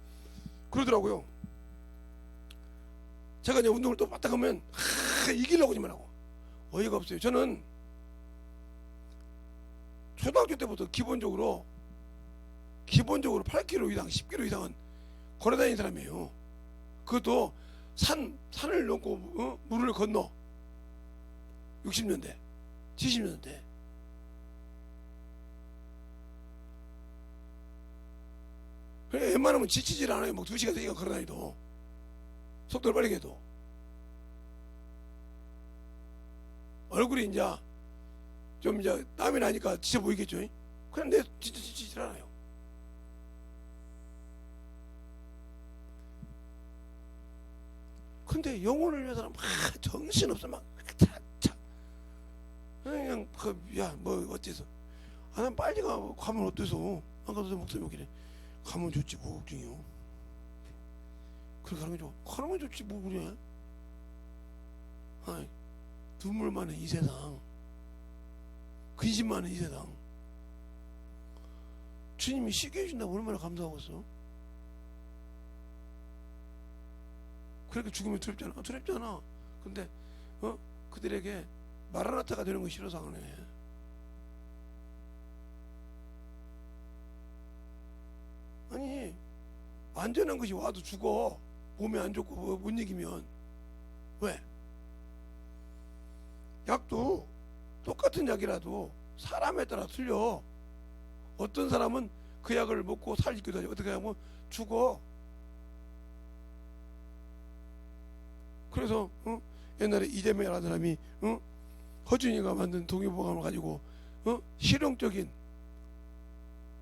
그러더라고요. 제가 이제 운동을 또 맞다 가면 이기려고 하지 말라고. 어이가 없어요. 저는 초등학교 때부터 기본적으로 8km 이상 10km 이상은 걸어다니는 사람이에요. 그것도 산을 넘고 물을 건너 60년대 70년대 그래 웬만하면 지치질 않아요. 막 2시간 3시간 걸어다니도 속도를 빠르게 해도 얼굴이 이제 좀 이제 땀이 나니까 지쳐 보이겠죠. 그런데 진짜 지치질 않아요. 근데 영혼을 위해서는 막 정신없어 막 그냥 야 뭐 어째서 난 빨리 가면 어때서 안 가도 목사님 오기래 가면 좋지 뭐 걱정이요. 그렇게 가는 게 좋아. 가는 건 좋지 뭐 그래. 아이, 눈물 많은 이 세상 근심 많은 이 세상 주님이 쉬게 해준다고 얼마나 감사하고 있어. 그렇게 죽으면 두렵잖아. 두렵잖아. 근데 그들에게 마라나타가 되는 거 싫어서 안 해. 아니 안전한 것이 와도 죽어. 몸이 안 좋고 못 이기면. 왜? 약도 똑같은 약이라도 사람에 따라 틀려. 어떤 사람은 그 약을 먹고 살기도 하죠. 어떻게 하면 죽어. 그래서 옛날에 이재명이라는 사람이 허준이가 만든 동의보감을 가지고 실용적인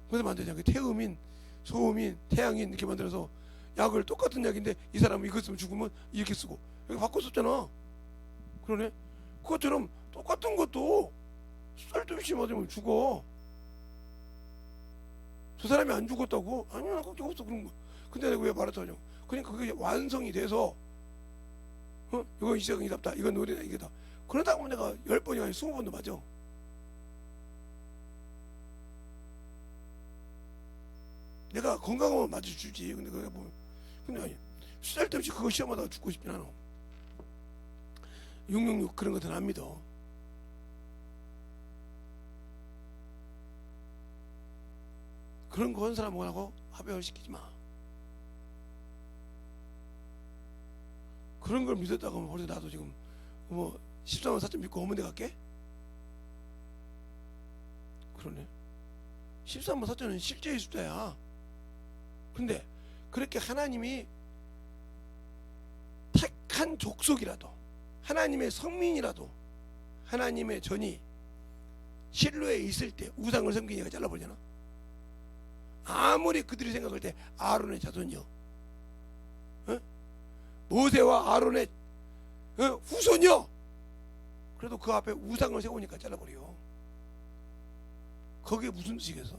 그래서 만들잖아요. 태음인, 소음인, 태양인 이렇게 만들어서 약을 똑같은 약인데 이 사람은 이거 쓰면 죽으면 이렇게 쓰고 여기 바꿔 썼잖아. 그러네. 그것처럼 똑같은 것도 쓸데없이 맞으면 죽어. 저 사람이 안 죽었다고? 아니야, 걱정 없어 그런 거. 근데 내가 왜 말했다냐? 그러니까 그게 완성이 돼서 이거 이세상이답다. 이건 노래다 이게다. 그러다 보면 내가 10번이 아니라 20번도 맞아. 내가 건강하면 맞아주지. 근데 그게 뭐 근데 아니 쓸데없이 그거 시험하다가 죽고 싶진 않아. 666 그런 것들은 안 믿어. 그런 거 한 사람하고 합의를 시키지 마. 그런 걸 믿었다고 하면 벌써 나도 지금 뭐 13만 4천 믿고 어머니 갈게? 그러네. 13만 4천은 실제의 숫자야. 근데 그렇게 하나님이 택한 족속이라도 하나님의 성민이라도 하나님의 전이 실로에 있을 때 우상을 섬기니까 잘라버리잖아. 아무리 그들이 생각할 때 아론의 자손이요 모세와 아론의 후손이요 그래도 그 앞에 우상을 세우니까 잘라버려. 그게 무슨 뜻이겠어?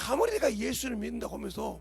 아무리 내가 예수를 믿는다고 하면서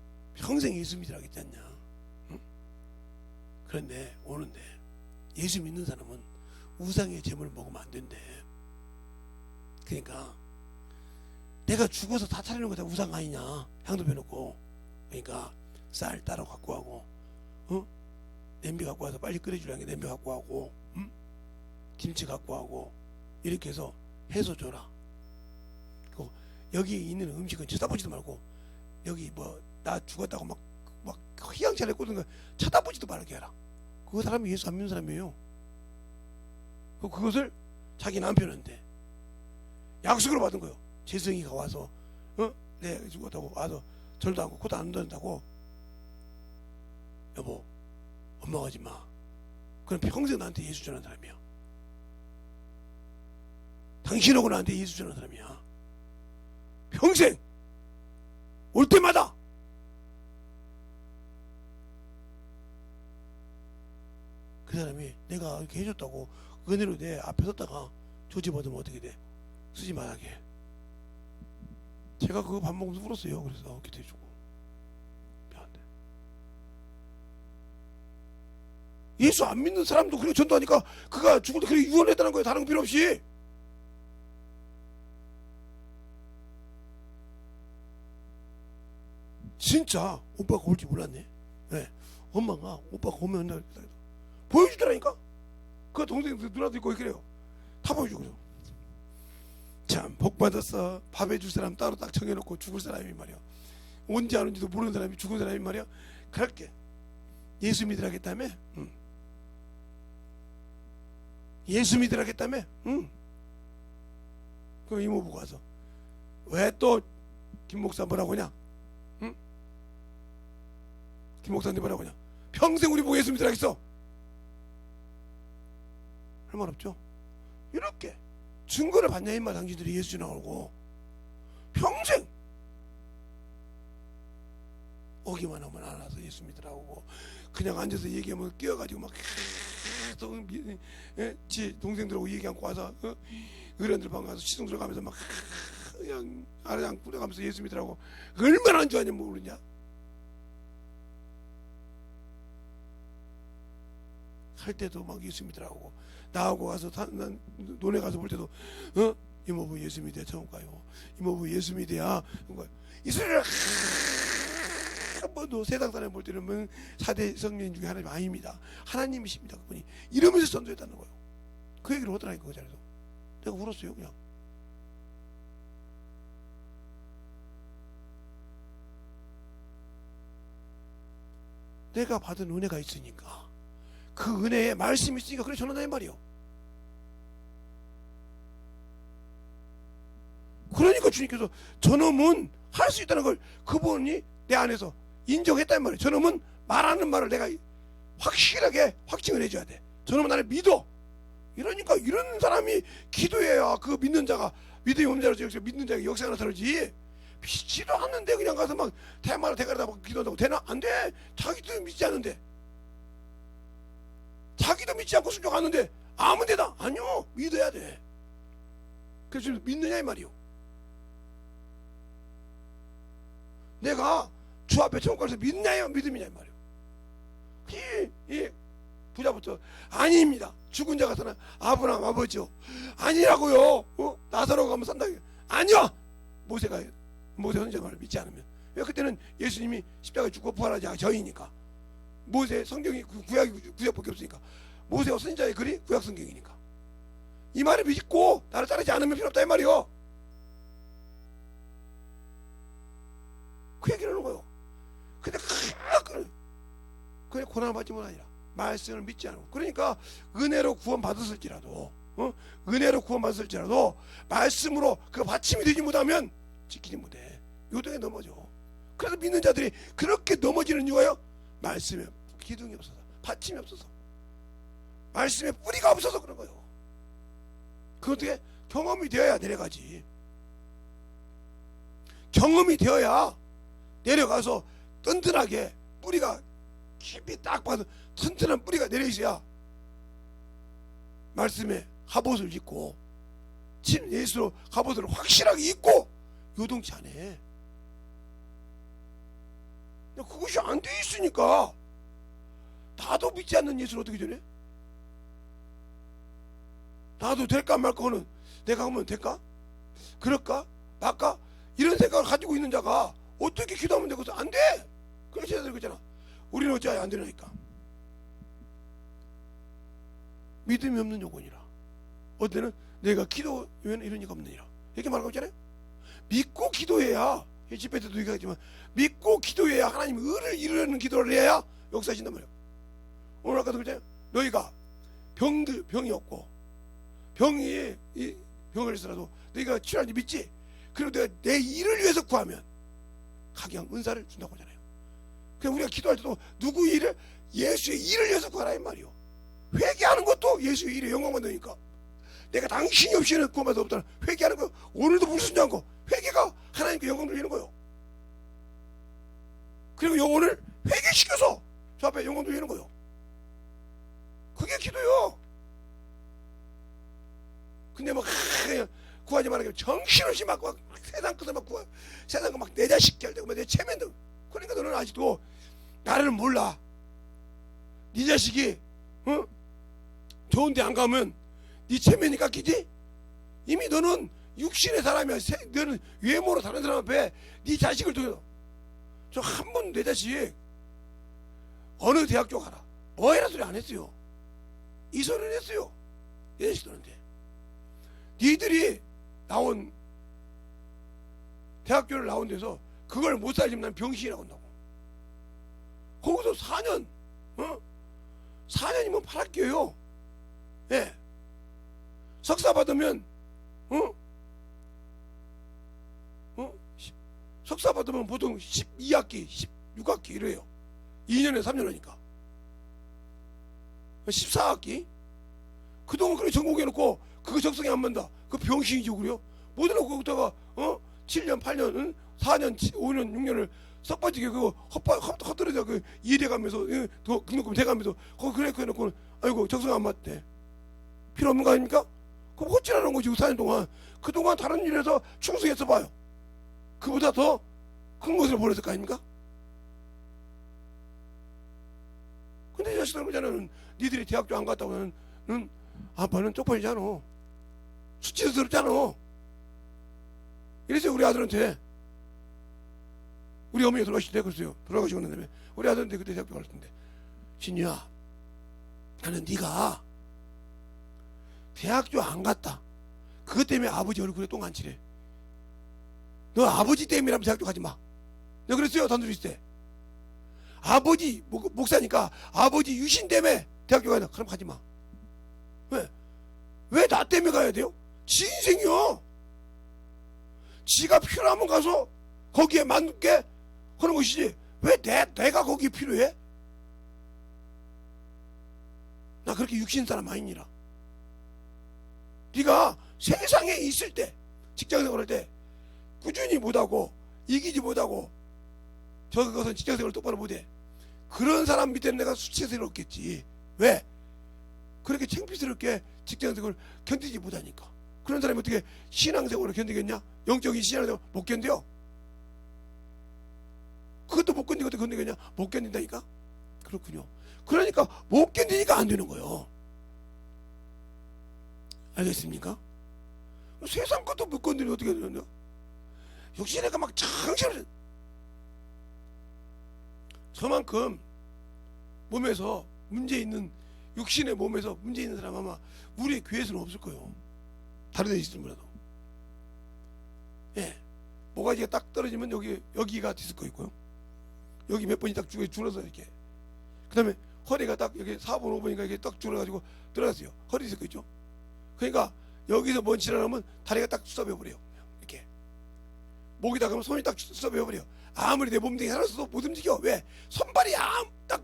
평생 예수 믿으라겠지 않냐. 응? 그런데 오는데 예수 믿는 사람은 우상의 제물을 먹으면 안 된대. 그러니까 내가 죽어서 다 차리는 거다 우상 아니냐. 향도 빼놓고. 그러니까 쌀 따로 갖고 하고, 냄비 갖고 와서 빨리 끓여주려는 게 냄비 갖고 하고, 김치 갖고 하고, 이렇게 해서 줘라. 그리고 여기 있는 음식은 쳐다보지도 말고, 여기 뭐 나 죽었다고 막 희양찬에 꽂은 거 쳐다보지도 말게 해라. 그 사람이 예수 안 믿는 사람이에요. 그것을 자기 남편한테 약속으로 받은 거예요. 재성이가 와서 내 죽었다고 와서 절도 하고 코도 안 된다고. 여보, 엄마 가지 마. 그럼 평생 나한테 예수 전하는 사람이야. 당신하고 나한테 예수 전하는 사람이야. 평생 올 때마다. 그 사람이 내가 이렇게 해줬다고 은혜로 내 앞에 섰다가 조지받으면 어떻게 돼? 쓰지 말라게. 제가 그거 밥 먹으면서 울었어요. 그래서 기도해주고. 미안한데. 예수 안 믿는 사람도 그렇게 전도하니까 그가 죽을 때 그렇게 유언했다는 거예요. 다른 거 필요 없이. 진짜 오빠가 올 줄 몰랐네. 네. 엄마가 오빠가 오면 보여주더라니까. 그 동생 누나도 있고 그래요. 다 보여주고. 참 복 받았어. 밥 해줄 사람 따로 딱 정해놓고 죽을 사람이 말이야. 언제 하는지도 모르는 사람이 죽은 사람이 말이야. 그렇게 예수 믿으라겠다며. 예수 믿으라겠다며. 그 이모부가 와서 왜 또 김 목사 뭐라고 하냐? 김 목사님 뭐라고 하냐? 평생 우리 보고 예수 믿으라겠어. 할 말 없죠? 이렇게 증거를 받냐 임마. 당신들이 예수 나오고 평생 오기만 하면 안 와서 예수 믿으라고. 그냥 앉아서 얘기하면 끼어가지고 막 계속 지 동생들하고 얘기 않고 와서 어른들 방 가서 시동 들어가면서 막 그냥 아래장 뿌려가면서 예수 믿으라고. 얼마나 안 좋아하냐 모르냐. 할 때도 막 예수 믿으라고. 나하고 가서 난 논에 가서 볼 때도 이모부 예수 믿어야 처음 가요. 이모부 예수 믿어야 이 소리를 한 번도 세상 사람 볼 때는 4대 성령 중에 하나님 아닙니다. 하나님이십니다. 그분이 이러면서 전도했다는 거예요. 그 얘기를 하더라니까 그 자리에서. 내가 울었어요 그냥. 내가 받은 은혜가 있으니까, 그 은혜에 말씀이 있으니까 그래 전한다 이 말이요. 그러니까 주님께서 저놈은 할 수 있다는 걸 그분이 내 안에서 인정했단 말이에요. 저놈은 말하는 말을 내가 확실하게 확증을 해줘야 돼. 저놈은 나를 믿어. 이러니까 이런 사람이 기도해야 그 믿는 자가 믿음이 없는 자로서 믿는 자가 역사가 나타나지. 믿지도 않는데 그냥 가서 막 대마를 대가리다 막 기도한다고 되나? 안 돼. 자기도 믿지 않는데, 자기도 믿지 않고 순종하는데 아무 데나. 아니요, 믿어야 돼. 그래서 믿느냐 이 말이요. 내가 주 앞에 천국 가서 믿느냐 믿음이냐 이 말이요. 이 부자부터 아닙니다. 죽은 자 같으나 아브라함 아버지요. 아니라고요. 나사로가 가면 산다. 아니야. 모세 선지자 말을 믿지 않으면. 왜? 그때는 예수님이 십자가에 죽고 부활하지 저희니까. 모세 성경이 구약밖에 없으니까. 모세와 선지자의 글이 구약 성경이니까. 이 말을 믿고 나를 따르지 않으면 필요 없다 이 말이요. 그 얘기를 하는 거예요. 근데 그냥 고난을 받지만 아니라 말씀을 믿지 않고. 그러니까 은혜로 구원 받았을지라도 은혜로 구원 받았을지라도 말씀으로 그 받침이 되지 못하면 지키지 못해. 요동에 넘어져. 그래서 믿는 자들이 그렇게 넘어지는 이유가요, 말씀에 기둥이 없어서, 받침이 없어서, 말씀에 뿌리가 없어서 그런 거예요. 그것도 경험이 되어야 내려가지. 경험이 되어야 내려가서 튼튼하게 뿌리가 깊이 딱 봐서 튼튼한 뿌리가 내려 있어야 말씀에 갑옷을 입고 진 예수로 갑옷을 확실하게 입고 요동치 않아. 그것이 안 돼 있으니까 나도 믿지 않는 예수를 어떻게 전해? 나도 될까 말까 하는, 내가 하면 될까? 그럴까? 말까? 이런 생각을 가지고 있는 자가 어떻게 기도하면 되겠어? 안 돼! 그렇게 해야 되잖아. 우리는 어찌하여 안 되나니까. 믿음이 없는 영혼이라. 어때는 내가 기도하면 이런 이가 없느니라. 이렇게 말하고 있잖아요. 믿고 기도해야, 집회 때도 얘기하지만, 믿고 기도해야 하나님 의를 이루려는 기도를 해야 역사하신단 말이에요. 오늘 아까도 그랬잖아요. 너희가 병이 없고 병이 이 병을 있어라도 너희가 치료하는지 믿지? 그리고 내가 내 일을 위해서 구하면 각양 은사를 준다고 하잖아요. 그냥 우리가 기도할 때도 누구 일을? 예수의 일을 위해서 구하라 이 말이요. 회개하는 것도 예수의 일에 영광 받으니까. 내가 당신이 없이는 구원받을 수 없다는 회개하는 거, 오늘도 불순종한 거, 회개가 하나님께 영광 돌리는 거예요. 그리고 영혼을 회개시켜서 저 앞에 영광 돌리는 거예요. 그게 기도요. 근데 막 그냥 구하지 말라고 정신없이 막 세상 것을 막 구하, 세상 거 막 내 자식 결되고 내 체면도. 그러니까 너는 아직도 나를 몰라. 네 자식이 좋은데 안 가면 네 체면이 깎이지? 이미 너는 육신의 사람이야. 너는 외모로 다른 사람 앞에 네 자식을 두고. 저 한 번 내 자식 어느 대학교 가라 뭐 해라 소리 안 했어요. 이 소리는 했어요. 내 자식들한테. 니들이 나온 대학교를 나온 데서 그걸 못 살리면 난 병신이라고 한다고. 거기서 4년 4년이면 팔학교예요. 예. 석사 받으면 석사 받으면 보통 12학기 16학기 이래요. 2년에 3년 하니까 14학기. 그동안 그렇게 전공해놓고 그거 적성에 안 맞다. 그 병신이죠. 그래요? 못하고 거기다가 7년 8년 4년 5년 6년을 썩빠지게 그거 헛들어져 그 일해가면서 더 등록금 대가면서 거기 그래 해놓고 아이고 적성 안 맞대. 필요 없는 거 아닙니까? 그럼 헛질하는 거지. 4년 동안 그동안 다른 일에서 충성해서 봐요. 그보다 더 큰 것을 보냈을 거 아닙니까? 근데 이 자식들 그러잖아. 니들이 대학교 안 갔다고 하는 아빠는 쪽팔리잖아. 수치스럽잖아. 이래서 우리 아들한테, 우리 어머니가 돌아가실 때 그랬어요. 돌아가시고 난 다음에 우리 아들한테 그때 대학교 갈 텐데, 진유야, 나는 네가 대학교 안 갔다. 그것 때문에 아버지 얼굴에 똥 안 치래. 너 아버지 때문이라면 대학교 가지 마. 내가 그랬어요. 단둘이 있을 때. 아버지 목사니까 아버지 유신 때문에 대학교 가야 돼. 그럼 가지 마. 왜 나 때문에 가야 돼요? 지 인생이요. 지가 필요하면 가서 거기에 맞게 하는 것이지. 왜 내가 거기에 필요해? 나 그렇게 육신 사람 아니니라. 네가 세상에 있을 때, 직장생활 할 때 꾸준히 못하고 이기지 못하고 저것은 직장생활을 똑바로 못해. 그런 사람 밑에는 내가 수치스럽겠지. 왜? 그렇게 창피스럽게 직장생활을 견디지 못하니까. 그런 사람이 어떻게 신앙생활을 견디겠냐? 영적인 신앙생활을 못 견뎌. 그것도 못 견디고 어떻게 견디겠냐? 못 견딘다니까. 그렇군요. 그러니까 못 견디니까 안 되는 거예요. 알겠습니까? 세상 것도 못 견디면 어떻게 되느냐? 육신애가 막 정신을, 저만큼 몸에서 문제 있는, 육신의 몸에서 문제 있는 사람 아마 우리 교회에서는 없을 거예요. 다른 데 있으면 몰라도. 예. 모가지가 딱 떨어지면 여기가 디스크 있고요. 여기 몇 번이 딱 줄어서 이렇게. 그 다음에 허리가 딱 여기 4번, 5번인가 이게 딱 줄어가지고 들어갔어요. 허리 디스크 있죠. 그러니까 여기서 뭔 지랄하면 다리가 딱 수습해버려요. 이렇게. 목이다 그러면 손이 딱 수습해버려요. 아무리 내 몸뚱이 살았어도 못 움직여. 왜? 손발이 딱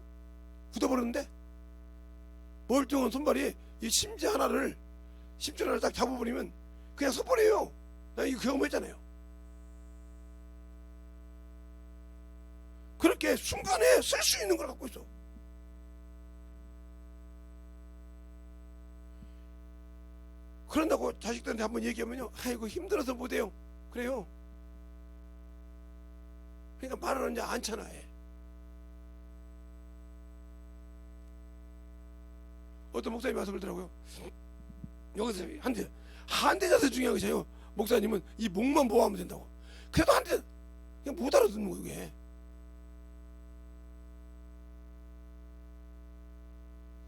굳어버렸는데, 멀쩡한 손발이 이 심지 하나를, 심줄 하나를 딱 잡아버리면 그냥 서버려요. 나 이거 경험했잖아요. 그렇게 순간에 쓸 수 있는 걸 갖고 있어. 그런다고 자식들한테 한번 얘기하면요, 아이고 힘들어서 못해요. 그래요. 그러니까 말을 이제 안 쳐놔. 어떤 목사님이 와서 그러더라고요. 여기서 한 대 자세 중요한 것이에요. 목사님은 이 목만 보호하면 된다고. 그래도 한 대 그냥 못 알아듣는 거예요. 이게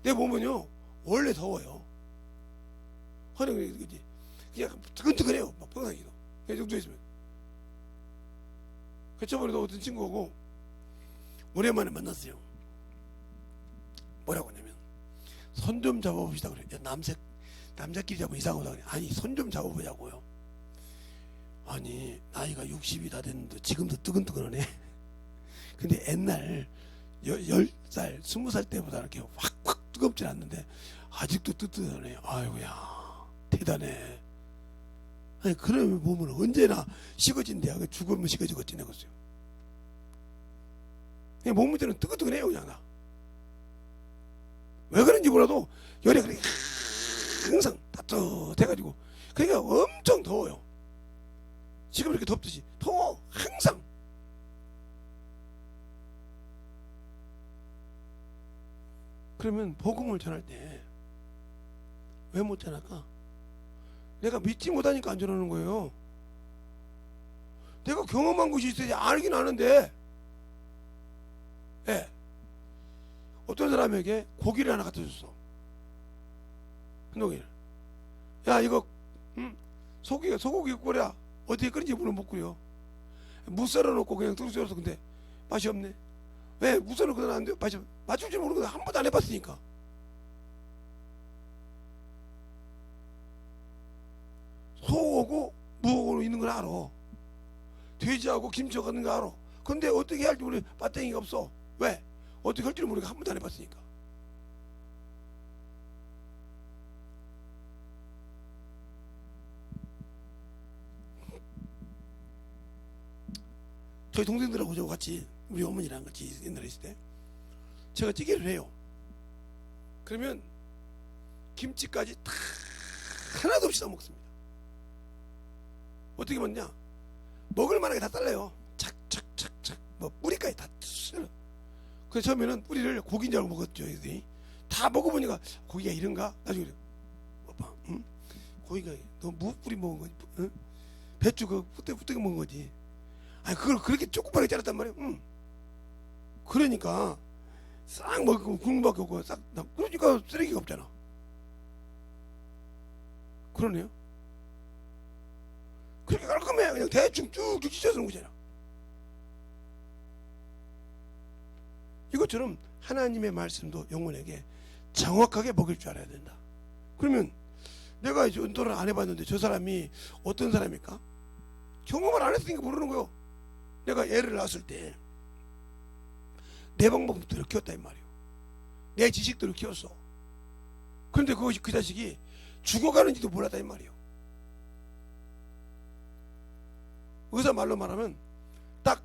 내 몸은요 원래 더워요. 허리가 그지 그냥 뜨끈뜨끈해요. 막 평상시도 그냥 정도 있으면. 그 저번에도 어떤 친구하고 오랜만에 만났어요. 뭐라고 하냐면 손 좀 잡아봅시다 그래. 남자끼리 잡으면 이상하다 그래. 아니 손 좀 잡아보자고요. 아니 나이가 60이 다 됐는데 지금도 뜨끈뜨끈하네. 근데 옛날 10살 20살 때보다 이렇게 확 뜨겁진 않는데 아직도 뜨뜻하네. 아이고야 대단해. 아니 그러면 몸은 언제나 식어진대야. 죽으면 식어지겠지 내겠어요. 그냥 몸 문제는 뜨끈뜨끈해요 그냥 나. 왜 그런지 몰라도 열이 그렇게 항상 따뜻해가지고 그러니까 엄청 더워요. 지금 이렇게 덥듯이 더워 항상. 그러면 복음을 전할 때 왜 못 전할까? 내가 믿지 못하니까 안 전하는 거예요. 내가 경험한 것이 있어야지. 알긴 아는데 예. 어떤 사람에게 고기를 하나 갖다 줬어. 한동이를. 야 이거 소고기 끓여. 어디에 끓인지 물론 못 끓여. 무 썰어놓고 그냥 뚝 썰어서. 근데 맛이 없네. 왜? 무 썰어놓고 안 돼? 맛이 맞출 줄 모르거든. 한 번도 안 해봤으니까. 소하고 무하고 있는 걸 알아. 돼지하고 김치하고 있는 거 알아. 근데 어떻게 할지 모르 배땡이가 없어. 왜? 어떻게 할 줄 모르고 한 번도 안 해봤으니까. 저희 동생들하고 저 같이 우리 어머니랑 같이 옛날에 있을 때 제가 찌개를 해요. 그러면 김치까지 다 하나도 없이 다 먹습니다. 어떻게 먹냐? 먹을 만하게 다 잘라요. 착착착착 뭐 뿌리까지 다 썰어. 그래서 처음에는 뿌리를 고기인 줄 알고 먹었죠. 다 먹어보니까 고기가 이런가? 나중에 그래. 오빠, 응? 고기가 너 무 뿌리 먹은 거지? 응? 배추 그 뿌떼기 먹은 거지? 아니 그걸 그렇게 조그맣게 자랐단 말이야. 응. 그러니까 싹 먹고 국물밖에 없고 싹 그러니까 쓰레기가 없잖아. 그러네요. 그렇게 깔끔해. 그냥 대충 쭉쭉 찢어서 놓은 거잖아. 이것처럼 하나님의 말씀도 영혼에게 정확하게 먹일 줄 알아야 된다. 그러면 내가 이제 은도를 안 해봤는데 저 사람이 어떤 사람일까? 경험을 안 했으니까 모르는 거요. 내가 애를 낳았을 때 내 방법대로 키웠다 이 말이에요. 내 지식대로 키웠어. 그런데 그것이 그 자식이 죽어가는지도 몰랐다 이 말이에요. 의사 말로 말하면 딱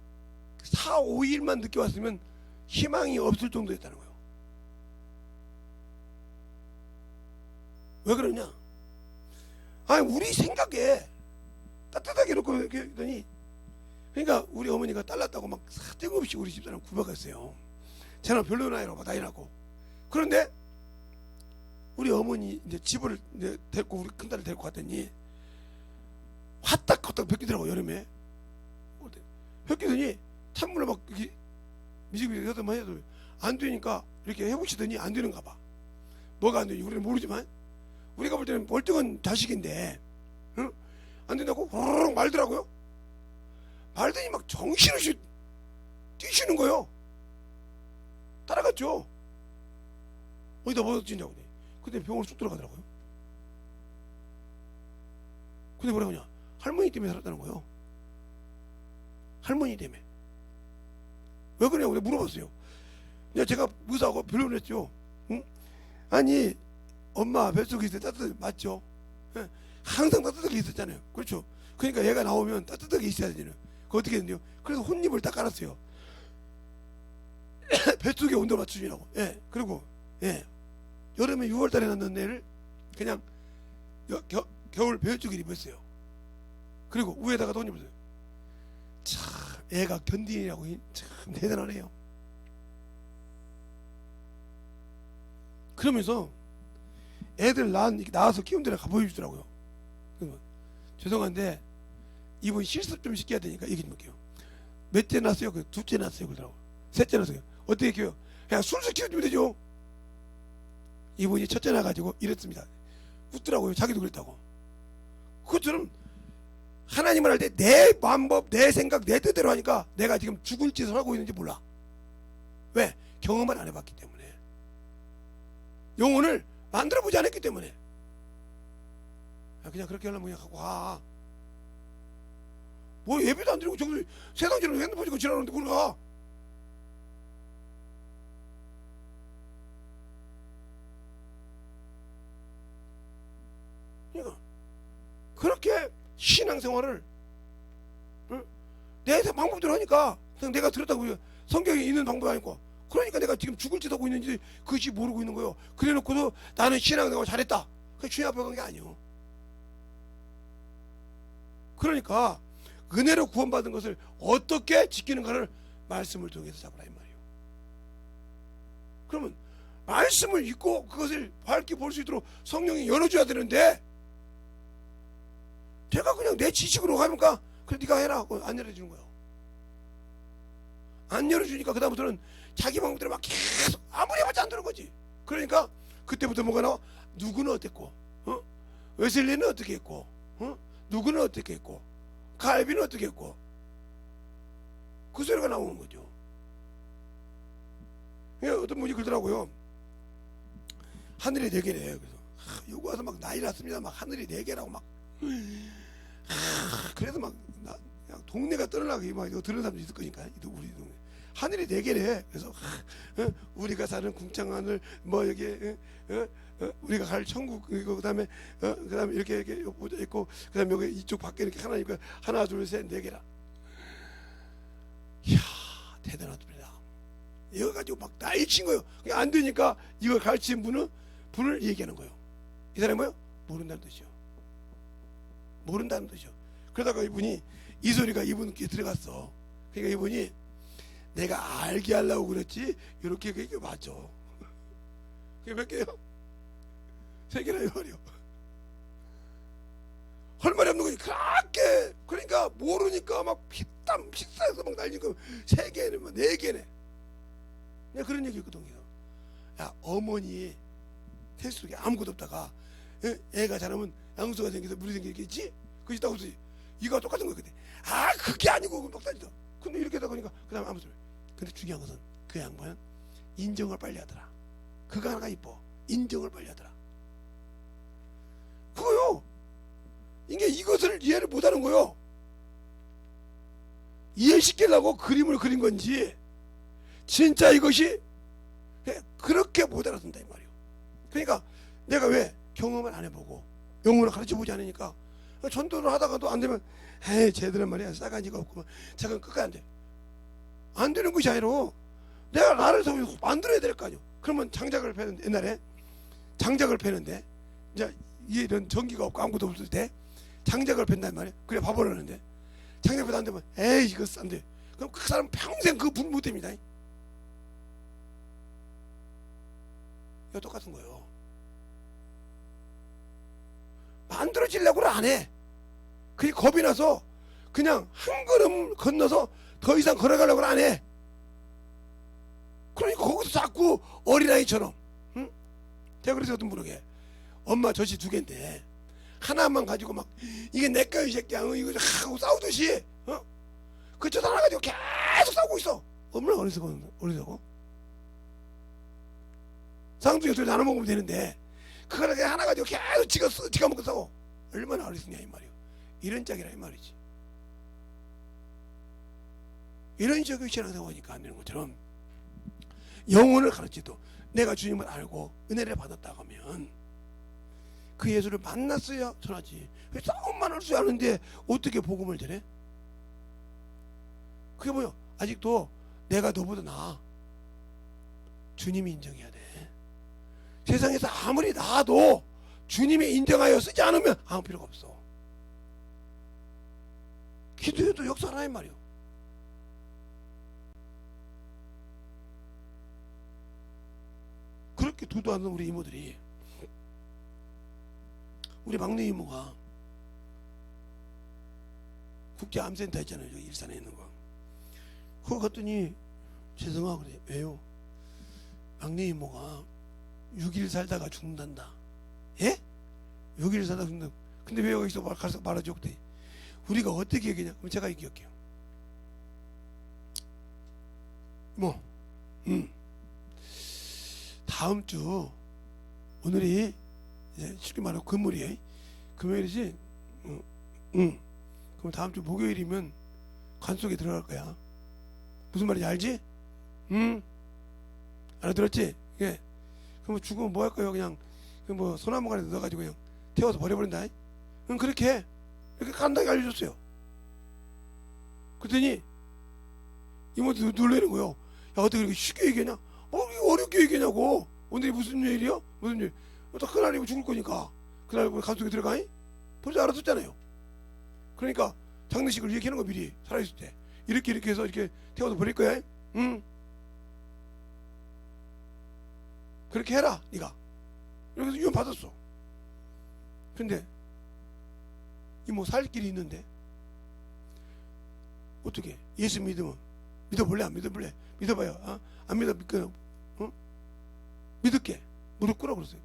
4, 5일만 늦게 왔으면 희망이 없을 정도였다는 거예요. 왜 그러냐? 아니 우리 생각에 따뜻하게 놓고 이렇게 했더니 그러니까 우리 어머니가 딸 낳았다고 막 뜬금없이 우리 집사람 구박했어요. 쟤는 별로 나이라고 나이 낳고. 그런데 우리 어머니 이제 집을 이제 데리고 우리 큰딸을 데리고 갔더니 화딱화딱 벗기더라고 여름에. 벗기더니 찬물을 막 이렇게 미지근히 하더만 해도 안 되니까 이렇게 해보시더니 안 되는가 봐. 뭐가 안 되는지 우리는 모르지만 우리가 볼 때는 멀쩡한 자식인데 응? 안 된다고 호로록 말더라고요. 말더니 막 정신없이 뛰시는 거예요. 따라갔죠. 어디다 뭐 찌냐고. 근데 병원을 쑥 들어가더라고요. 근데 뭐라고 하냐? 할머니 때문에 살았다는 거예요. 할머니 때문에. 왜 그러냐고 내가 물어봤어요. 제가 의사하고 변론을 했죠. 응? 아니 엄마 뱃속에 있을 때 따뜻하게 맞죠? 예? 항상 따뜻하게 있었잖아요. 그렇죠? 그러니까 얘가 나오면 따뜻하게 있어야 되잖아요. 그 어떻게 했는데요? 그래서 혼입을 딱 깔았어요. 뱃속에 온도 맞추시라고. 예. 그리고 예. 여름에 6월달에 낳는 애를 그냥 겨울 배열주기를 입었어요. 그리고 위에다가 돈 입었어요. 참 애가 견디라고 참 대단하네요. 그러면서 애들 낳아서 키운 데를 가보여주더라고요. 죄송한데 이분 실습 좀 시켜야 되니까 얘기 좀 할게요. 몇째 낳았어요? 둘째 낳았어요? 그러더라고요. 셋째 낳았어요. 어떻게 키워요? 그냥 술술 키워주면 되죠. 이분이 첫째 나가지고 이랬습니다. 웃더라고요. 자기도 그랬다고. 그것처럼 하나님을 할 때 내 방법, 내 생각, 내 뜻대로 하니까 내가 지금 죽을 짓을 하고 있는지 몰라. 왜? 경험을 안 해봤기 때문에. 영혼을 만들어보지 않았기 때문에. 그냥 그렇게 하려면 그냥 갖고 가. 뭐 예배도 안 드리고 저기 세상적으로 핸드폰 찍고 지나가는데 그걸 가. 그러니까 그렇게 신앙생활을 내 방법대로 하니까 내가 들었다고 성경에 있는 방법이 아니고 그러니까 내가 지금 죽을 짓 하고 있는지 그것이 모르고 있는 거예요. 그래놓고도 나는 신앙생활 잘했다. 그게 주님 앞에 간 게 아니에요. 그러니까 은혜로 구원받은 것을 어떻게 지키는가를 말씀을 통해서 잡으라 이 말이에요. 그러면 말씀을 읽고 그것을 밝게 볼 수 있도록 성령이 열어줘야 되는데 제가 그냥 내 지식으로 가니까 그래 네가 해라 하고 안 열어주는 거예요. 안 열어주니까 그 다음부터는 자기 방법대로 막 계속 아무리 해봤자 안 되는 거지. 그러니까 그때부터 뭐가 나와? 누구는 어땠고 웨슬리는 어떻게 했고 누구는 어떻게 했고 갈비는 어떻게 했고 그 소리가 나오는 거죠. 어떤 분이 그러더라고요. 하늘이 4개래. 그래서 여기 와서 막 난리 났습니다. 막 하늘이 4개라고 막 그래서 막 그냥 동네가 떠나가고 막 이거 들은 사람도 있을 거니까 우리 동네 하늘이 4개래. 그래서 우리가 사는 궁창 하늘 뭐 여기 우리가 갈 천국 이거 그다음에 이렇게 보자 있고 그다음에 여기 이쪽 밖에 이렇게 하나 있고 하나 둘 셋 4개라. 이야 대단하답니다. 이거 가지고 막 난리친 거예요. 그게 안 되니까 이걸 가르친 분을 얘기하는 거예요. 이 사람이 뭐요? 모른다는 뜻이요. 모른다는 뜻이요. 그러다가 이분이 이 소리가 이분 귀에 들어갔어. 그러니까 이분이 내가 알게 하려고 그랬지 이렇게 그게 맞죠. 그게 몇 개요? 3개나 말이요. 할 말이 없는 거지. 그렇게 그러니까 모르니까 막 피땀 피싸서 막 날리니까 3개네 뭐 4개네. 내가 그런 얘기 했거든요. 야 어머니 태수 속에 아무것도 없다가 애가 자라면 양수가 생겨서 물이 생기겠지? 그것이 딱 없지. 이거 똑같은 거야. 근데 그게 아니고 막 따지다. 근데 이렇게 하다 보니까 그 다음에 아무 소리. 근데 중요한 것은 그 양반은 인정을 빨리 하더라. 그거 하나가 이뻐. 인정을 빨리 하더라. 그거요. 이게 이것을 이해를 못하는 거요. 이해시키려고 그림을 그린 건지 진짜 이것이 그렇게 못 알아듣는다 이 말이에요. 그러니까 내가 왜 경험을 안 해보고 영혼을 가르쳐보지 않으니까 전도를 하다가도 안 되면 쟤들은 말이야 싸가지가 없고 잠깐 끝까지 안 돼. 안 되는 것이 아니라 내가 나를 만들어야 될 거 아니에요. 그러면 장작을 패는데 옛날에 장작을 패는데 이제 이런 전기가 없고 아무것도 없을 때 장작을 팬단 말이야. 그래 밥을 하는데 장작 패도 안 되면 이거 안 돼. 그럼 그 사람 평생 그 불 못 됩니다. 이거 똑같은 거예요. 만들어지려고는 안 해. 그게 겁이 나서 그냥 한 걸음 건너서 더 이상 걸어가려고는 안 해. 그러니까 거기서 자꾸 어린아이처럼 제가 그래서 어떤 분에게 엄마 젖이 2개인데 하나만 가지고 막 이게 내 거야 이 새끼야 이거 하고 싸우듯이 그 젖 하나 가지고 계속 싸우고 있어. 얼마나 어리석어? 쌍둥이 소리 나눠 먹으면 되는데 그거를 그냥 하나 가지고 계속 지가 먹고 싸워. 얼마나 어리석냐 이 말이야. 이런 짝이라 이 말이지. 이런 식의 신앙생활이니까 안 되는 것처럼 영혼을 가르치도 내가 주님을 알고 은혜를 받았다고 하면 그 예수를 만났어야 전하지. 싸움만 할 줄 아는데 어떻게 복음을 전해? 그게 뭐야? 아직도 내가 너보다 나아. 주님이 인정해야 돼. 세상에서 아무리 나아도 주님이 인정하여 쓰지 않으면 아무 필요가 없어. 기도해도 역사하라 이 말이야. 그렇게 두도하는 우리 이모들이 우리 막내 이모가 국제암센터 있잖아요. 여기 일산에 있는 거. 그거 갔더니 죄송하고 그래. 왜요? 막내 이모가 6일 살다가 죽는단다. 예? 6일 살다가 죽는다. 근데 왜 여기서 가서 말하죠? 그때 우리가 어떻게 얘기냐? 그럼 제가 얘기할게요. 뭐, 다음 주 오늘이 이제 쉽게 말하면 금요일이에요. 금요일이지. 그럼 다음 주 목요일이면 관 속에 들어갈 거야. 무슨 말인지 알지? 알아들었지? 예. 그럼 죽으면 뭐 할 거예요? 그냥 뭐 소나무 간에 넣어가지고 그냥 태워서 버려버린다. 그렇게 해. 이렇게 간단하게 알려줬어요. 그랬더니 이모도 놀라는 거예요. 야, 어떻게 그렇게 쉽게 얘기하냐? 어렵게 얘기하냐고. 오늘이 무슨 요일이요? 무슨 요일? 또 그날이면 죽을 거니까. 그날 간 속에 들어가? 벌써 알았었잖아요. 그러니까 장례식을 얘기하는 거 미리 살아있을 때. 이렇게 해서 이렇게 태워서 버릴 거야. 응? 그렇게 해라, 네가. 이렇게 해서 유언 받았어. 근데 이모 살 길이 있는데 어떻게 예수 믿으면 믿어볼래? 안 믿어볼래? 믿어봐요. 어? 안 믿어 믿을게. 무릎 꿇어 그랬어요.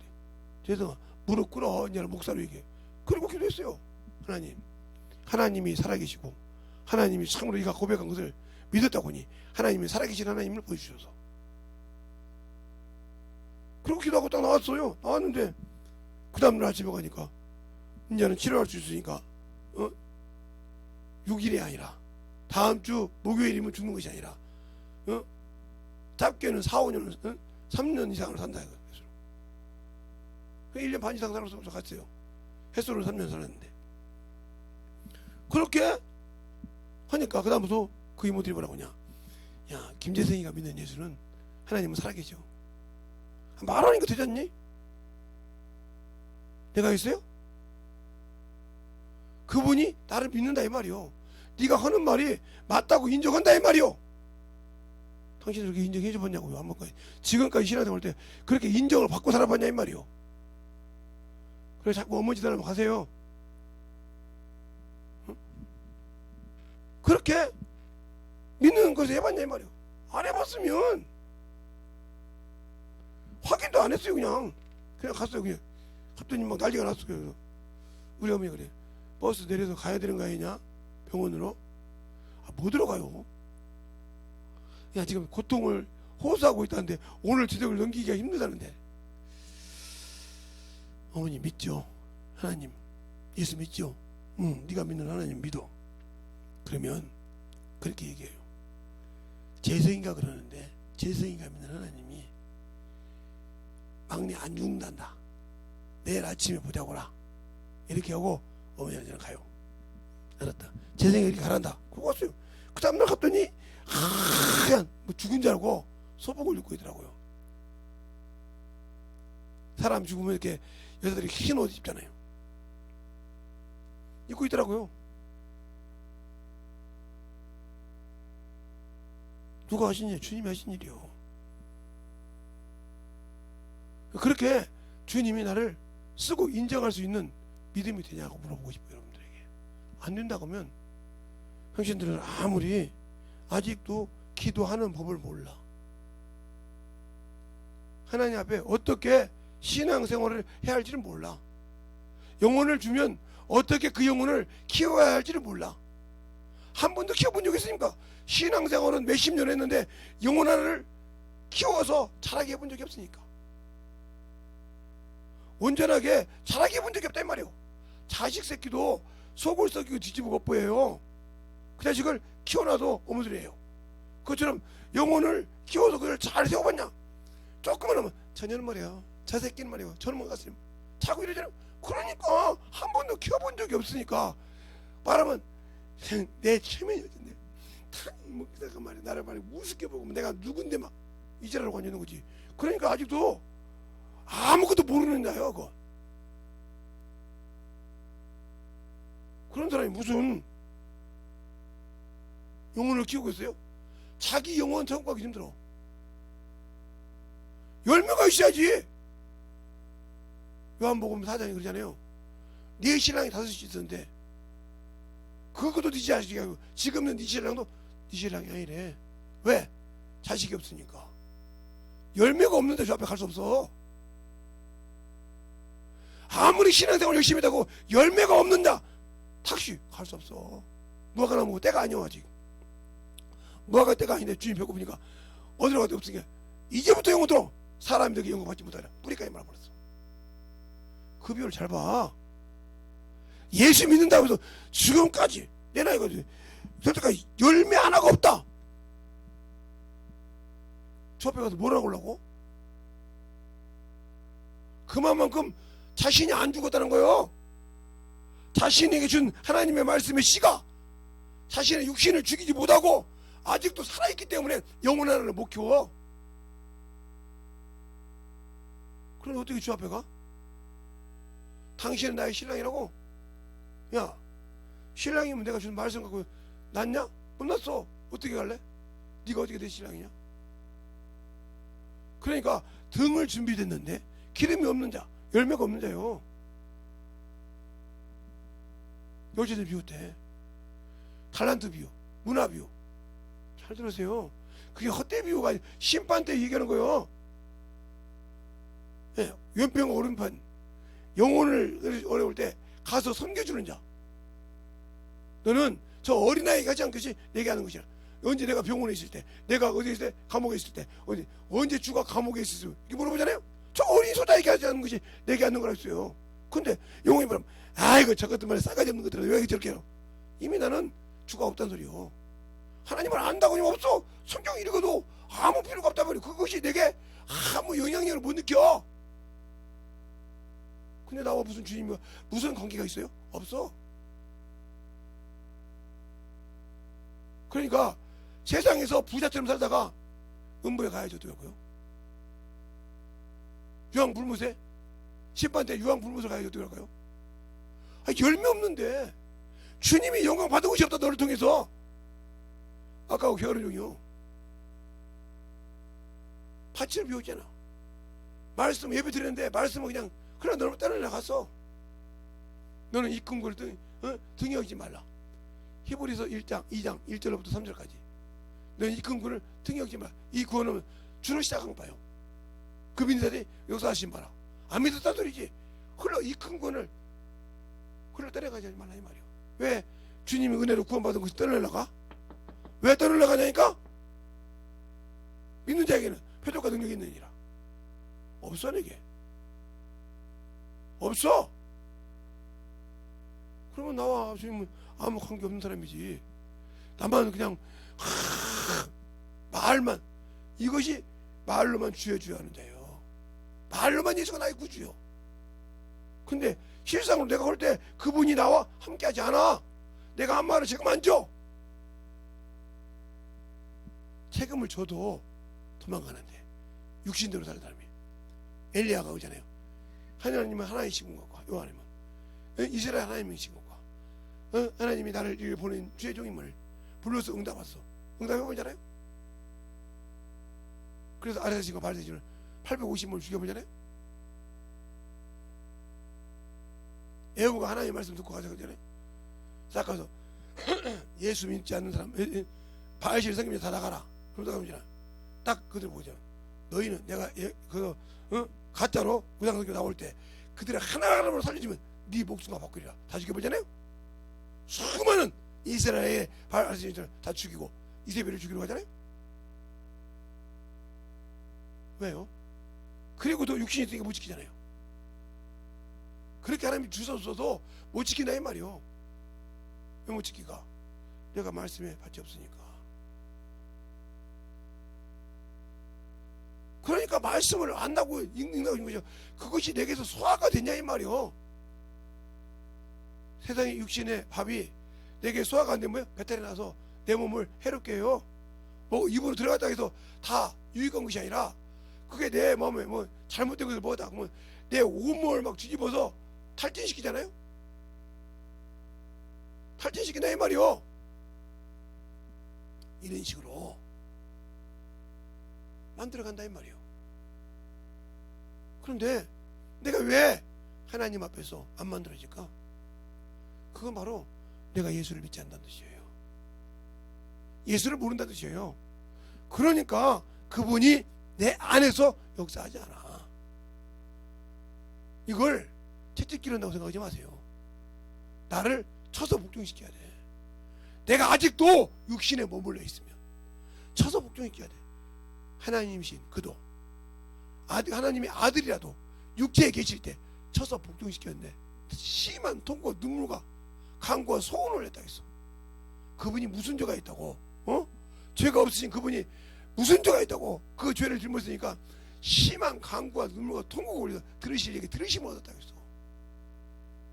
죄송아, 무릎 꿇어. 이제 목사로 얘기해. 그리고 기도했어요. 하나님이 살아계시고 하나님이 참으로 이가 고백한 것을 믿었다고니 하나님이 살아계신 하나님을 보여주셔서, 그리고 기도하고 딱 나왔어요. 나왔는데 그 다음날 아침에 가니까 이제는 치료할 수 있으니까 6일이 아니라 다음 주 목요일이면 죽는 것이 아니라 짧게는 4, 5년 3년 이상을 산다 이거. 1년 반 이상 살아서 갔어요. 햇소를 3년 살았는데. 그렇게 하니까 그 다음부터 그 이모들이 뭐라고 하냐, 야, 김재성이가 믿는 예수는 하나님은 살아계셔. 말하니까 되지 않니? 내가 있어요? 그분이 나를 믿는다 이 말이요. 네가 하는 말이 맞다고 인정한다 이 말이요. 당신이 그렇게 인정해 줘봤냐고요? 한 번까지 지금까지 신앙생활 때 그렇게 인정을 받고 살아봤냐 이 말이요. 그래서 자꾸 어머니 따라면 가세요. 응? 그렇게 믿는 것을 해봤냐 이 말이요. 안 해봤으면 확인도 안 했어요. 그냥 갔어요. 그냥 갔더니 막 난리가 났어요. 그래서 우리 어머니 그래, 버스 내려서 가야 되는 거 아니냐 병원으로. 못 들어가요. 야, 지금 고통을 호소하고 있다는데 오늘 저녁을 넘기기가 힘들다는데. 어머니 믿죠? 하나님 예수 믿죠? 응, 네가 믿는 하나님 믿어. 그러면 그렇게 얘기해요. 재성이가 그러는데 재성이가 믿는 하나님이 막내 안 죽는단다. 내일 아침에 보자고라. 이렇게 하고 어머니한테 가요. 알았다. 재성이가 이렇게 가란다. 그거 왔어요. 그 다음날 갔더니 하얀 뭐 죽은 줄 알고 소복을 입고 있더라고요. 사람 죽으면 이렇게 여자들이 흰 옷 입잖아요. 입고 있더라고요. 누가 하신 일? 주님이 하신 일이요. 그렇게 주님이 나를 쓰고 인정할 수 있는 믿음이 되냐고 물어보고 싶어요. 여러분들에게. 안 된다고 하면 당신들은 아무리 아직도 기도하는 법을 몰라. 하나님 앞에 어떻게 신앙생활을 해야 할지를 몰라. 영혼을 주면 어떻게 그 영혼을 키워야 할지를 몰라. 한 번도 키워본 적 있습니까? 신앙생활은 몇십 년 했는데 영혼 하나를 키워서 자라게 해본 적이 없으니까. 온전하게 자라게 해본 적이 없단 말이에요. 자식 새끼도 속을 썩이고 뒤집어 겉보여요. 그 자식을 키워놔도 어머들이에요. 그것처럼 영혼을 키워서 그걸 잘 세워봤냐? 조금만 하면 저년은 말이야, 저 새끼는 말이야, 저놈은 갔으면 자꾸 이러잖아요. 그러니까 한 번도 키워본 적이 없으니까 말하면 내 체면이었는데 뭐 내가 말이야, 나를 말이야 우습게 보고 내가 누군데 막 이지라고 앉는 거지. 그러니까 아직도 아무것도 모르는 자요. 그거. 그런 사람이 무슨 영혼을 키우고 있어요? 자기 영혼 천국 가기 힘들어. 열매가 있어야지. 요한복음 4장에 그러잖아요. 네 신랑이 5이 있었는데 그것도 네 자식이 아니고 지금은 네 신랑도 네 신랑이 아니래. 왜? 자식이 없으니까. 열매가 없는데 저 앞에 갈 수 없어. 아무리 신앙생활 열심히 했다고 열매가 없는다, 택시 갈 수 없어. 무화과 나무 때가 아니야. 아직 무화과 때가 아닌데 주님 배고프니까 어디로 가도 없으니까 이제부터 영혼들어 사람들에게 영광받지 못하라. 뿌리까지 말아버렸어. 그 비율을 잘 봐. 예수 믿는다고 해서 지금까지 내 나이가 여태까지 열매 하나가 없다. 저 앞에 가서 뭐라고 하려고? 그만큼 자신이 안 죽었다는 거예요. 자신에게 준 하나님의 말씀의 씨가 자신의 육신을 죽이지 못하고 아직도 살아있기 때문에 영혼 하나를 못 키워. 그런데 어떻게 주 앞에 가? 당신은 나의 신랑이라고? 야, 신랑이면 내가 준 말씀 갖고 낫냐? 못 낫어. 어떻게 갈래? 네가 어떻게 내 신랑이냐? 그러니까 등을 준비됐는데 기름이 없는 자, 열매가 없는 자요. 여자들 비웃대. 달란트 비유, 문화 비유. 잘 들으세요. 그게 헛되이 비유가 아니라 심판 때 얘기하는 거예요. 예, 연평 오른편 영혼을 어려울 때 가서 섬겨주는 자. 너는 저 어린아이가 하지 않겠지? 내게 하는 것이라. 언제 내가 병원에 있을 때, 내가 어디 있을 때, 감옥에 있을 때, 언제 주가 감옥에 있을 때 이렇게 물어보잖아요. 저 어린 소자에게 하지 않는 것이 내게 하는 거라 했어요. 근데 영혼이 말하면 아이고 저 것들 말에 싸가지 없는 것들은 왜 저렇게 해요? 이미 나는 주가 없다는 소리요. 하나님을 안다고 하면 없어. 성경 읽어도 아무 필요가 없단 말이에요. 그것이 내게 아무 영향력을 못 느껴. 근데 나와 무슨 주님과 무슨 관계가 있어요? 없어. 그러니까 세상에서 부자처럼 살다가 음부에 가야죠. 어떡하고요? 유황불무새? 심판 때 유황불무새 가야죠. 어떡할까요? 열매 없는데 주님이 영광 받은 것이 없다. 너를 통해서. 아까 그 게으른 종이요. 파치를 비웠잖아. 말씀 예배 드렸는데 말씀은 그냥 너를 떠나갔어. 너는 이 큰 걸 등에 여기지 말라. 히브리서 1장 2장 1절부터 3절까지. 너는 이 큰 구원을 등에 여기지 말라. 이 구원은 주로 시작한 거예요. 그 민사들이 역사하신 바라. 안 믿었다는 소리지. 이 큰 구원을 떠내가지 말라 이 말이요. 왜? 주님이 은혜로 구원받은 것이 떠내려가? 왜 떠내려가냐니까? 믿는 자에게는 표적과 능력이 있느니라. 없어 내게. 없어. 그러면 나와 주님은 아무 관계 없는 사람이지. 나만 그냥 말만, 이것이 말로만 주여 하는 자예요. 말로만 예수가 나의 구주요. 근데 실상으로 내가 올 때 그분이 나와 함께하지 않아. 내가 한 말을 책임 안 줘. 책임을 줘도 도망가는데 육신대로 사는 사람이. 엘리야가 오잖아요. 하나님은 하나님이신 것과 요한님은 이스라엘 하나님이신 것과 하나님이 나를 보낸 주의 종임을 불러서 응답했어. 응답해보잖아요. 그래서 아레스신과 발세신을 850명을 죽여보잖아요. 에후가 하나님의 말씀 듣고 가자 그러잖아요. 싹 가서 예수 믿지 않는 사람 바알신을 섬기면 다 나가라. 그러다 가면 딱 그들 보죠. 너희는 내가 가짜로 우상성교 나올 때 그들을 하나하나로 살려주면 네 목숨과 바꾸리라. 다 죽여보잖아요. 수많은 이스라엘의 바알신을 다 죽이고 이세벨을 죽이러 가잖아요. 왜요? 그리고도 육신이 있으니까 못 지키잖아요. 그렇게 하나님이 주셨어도 못 지킨다 이 말이요. 왜 못 지키가? 내가 말씀에 밭이 없으니까. 그러니까 말씀을 안다고 읽는다고 하는 거죠. 그것이 내게서 소화가 됐냐 이 말이요. 세상의 육신의 밥이 내게 소화가 안 되면 배탈이 나서 내 몸을 해롭게 해요. 뭐 입으로 들어갔다 해서 다 유익한 것이 아니라 그게 내 몸에 뭐 잘못된 것을 뭐다 그러면 내 온몸을 막 뒤집어서 탈진시키잖아요. 탈진시킨다 이 말이요. 이런 식으로 만들어간다 이 말이요. 그런데 내가 왜 하나님 앞에서 안 만들어질까? 그건 바로 내가 예수를 믿지 않는다는 뜻이에요. 예수를 모른다는 뜻이에요. 그러니까 그분이 내 안에서 역사하지 않아. 이걸 채찍질 한다고 생각하지 마세요. 나를 쳐서 복종시켜야 돼. 내가 아직도 육신에 머물러 있으면 쳐서 복종시켜야 돼. 하나님이신 그도 하나님의 아들이라도 육체에 계실 때 쳐서 복종시켰는데 심한 통과 눈물과 간구와 소원을 했다 했어. 그분이 무슨 죄가 있다고? 죄가 없으신 그분이 무슨 죄가 있다고 그 죄를 짊어지니까 심한 간구와 눈물과 통곡을 들으실 얘기 들으시면 얻었다 했어.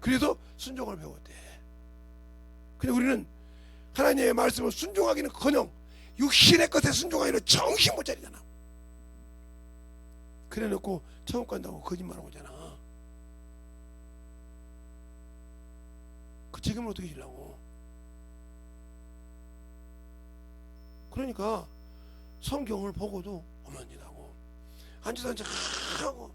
그래서 순종을 배웠대. 근데 우리는 하나님의 말씀을 순종하기는커녕 육신의 것에 순종하기는 정신 못 차리잖아. 그래 놓고 천국 간다고 거짓말하고 있잖아. 그 책임을 어떻게 지려고? 그러니까 성경을 보고도 어만지다고 앉아서 하고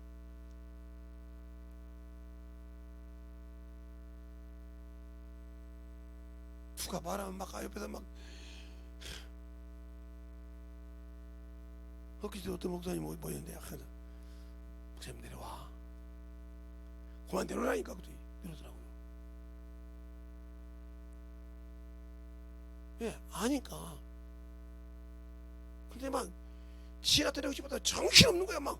누가 말하면 막 옆에서 막 엊그제 어떤 목사님 모였는데 목사님 내려와 그만 내려라니까 그랬더니 내려더라고요. 왜? 아니까. 근데 막 지나 때리고 싶었다 정신없는 거야. 막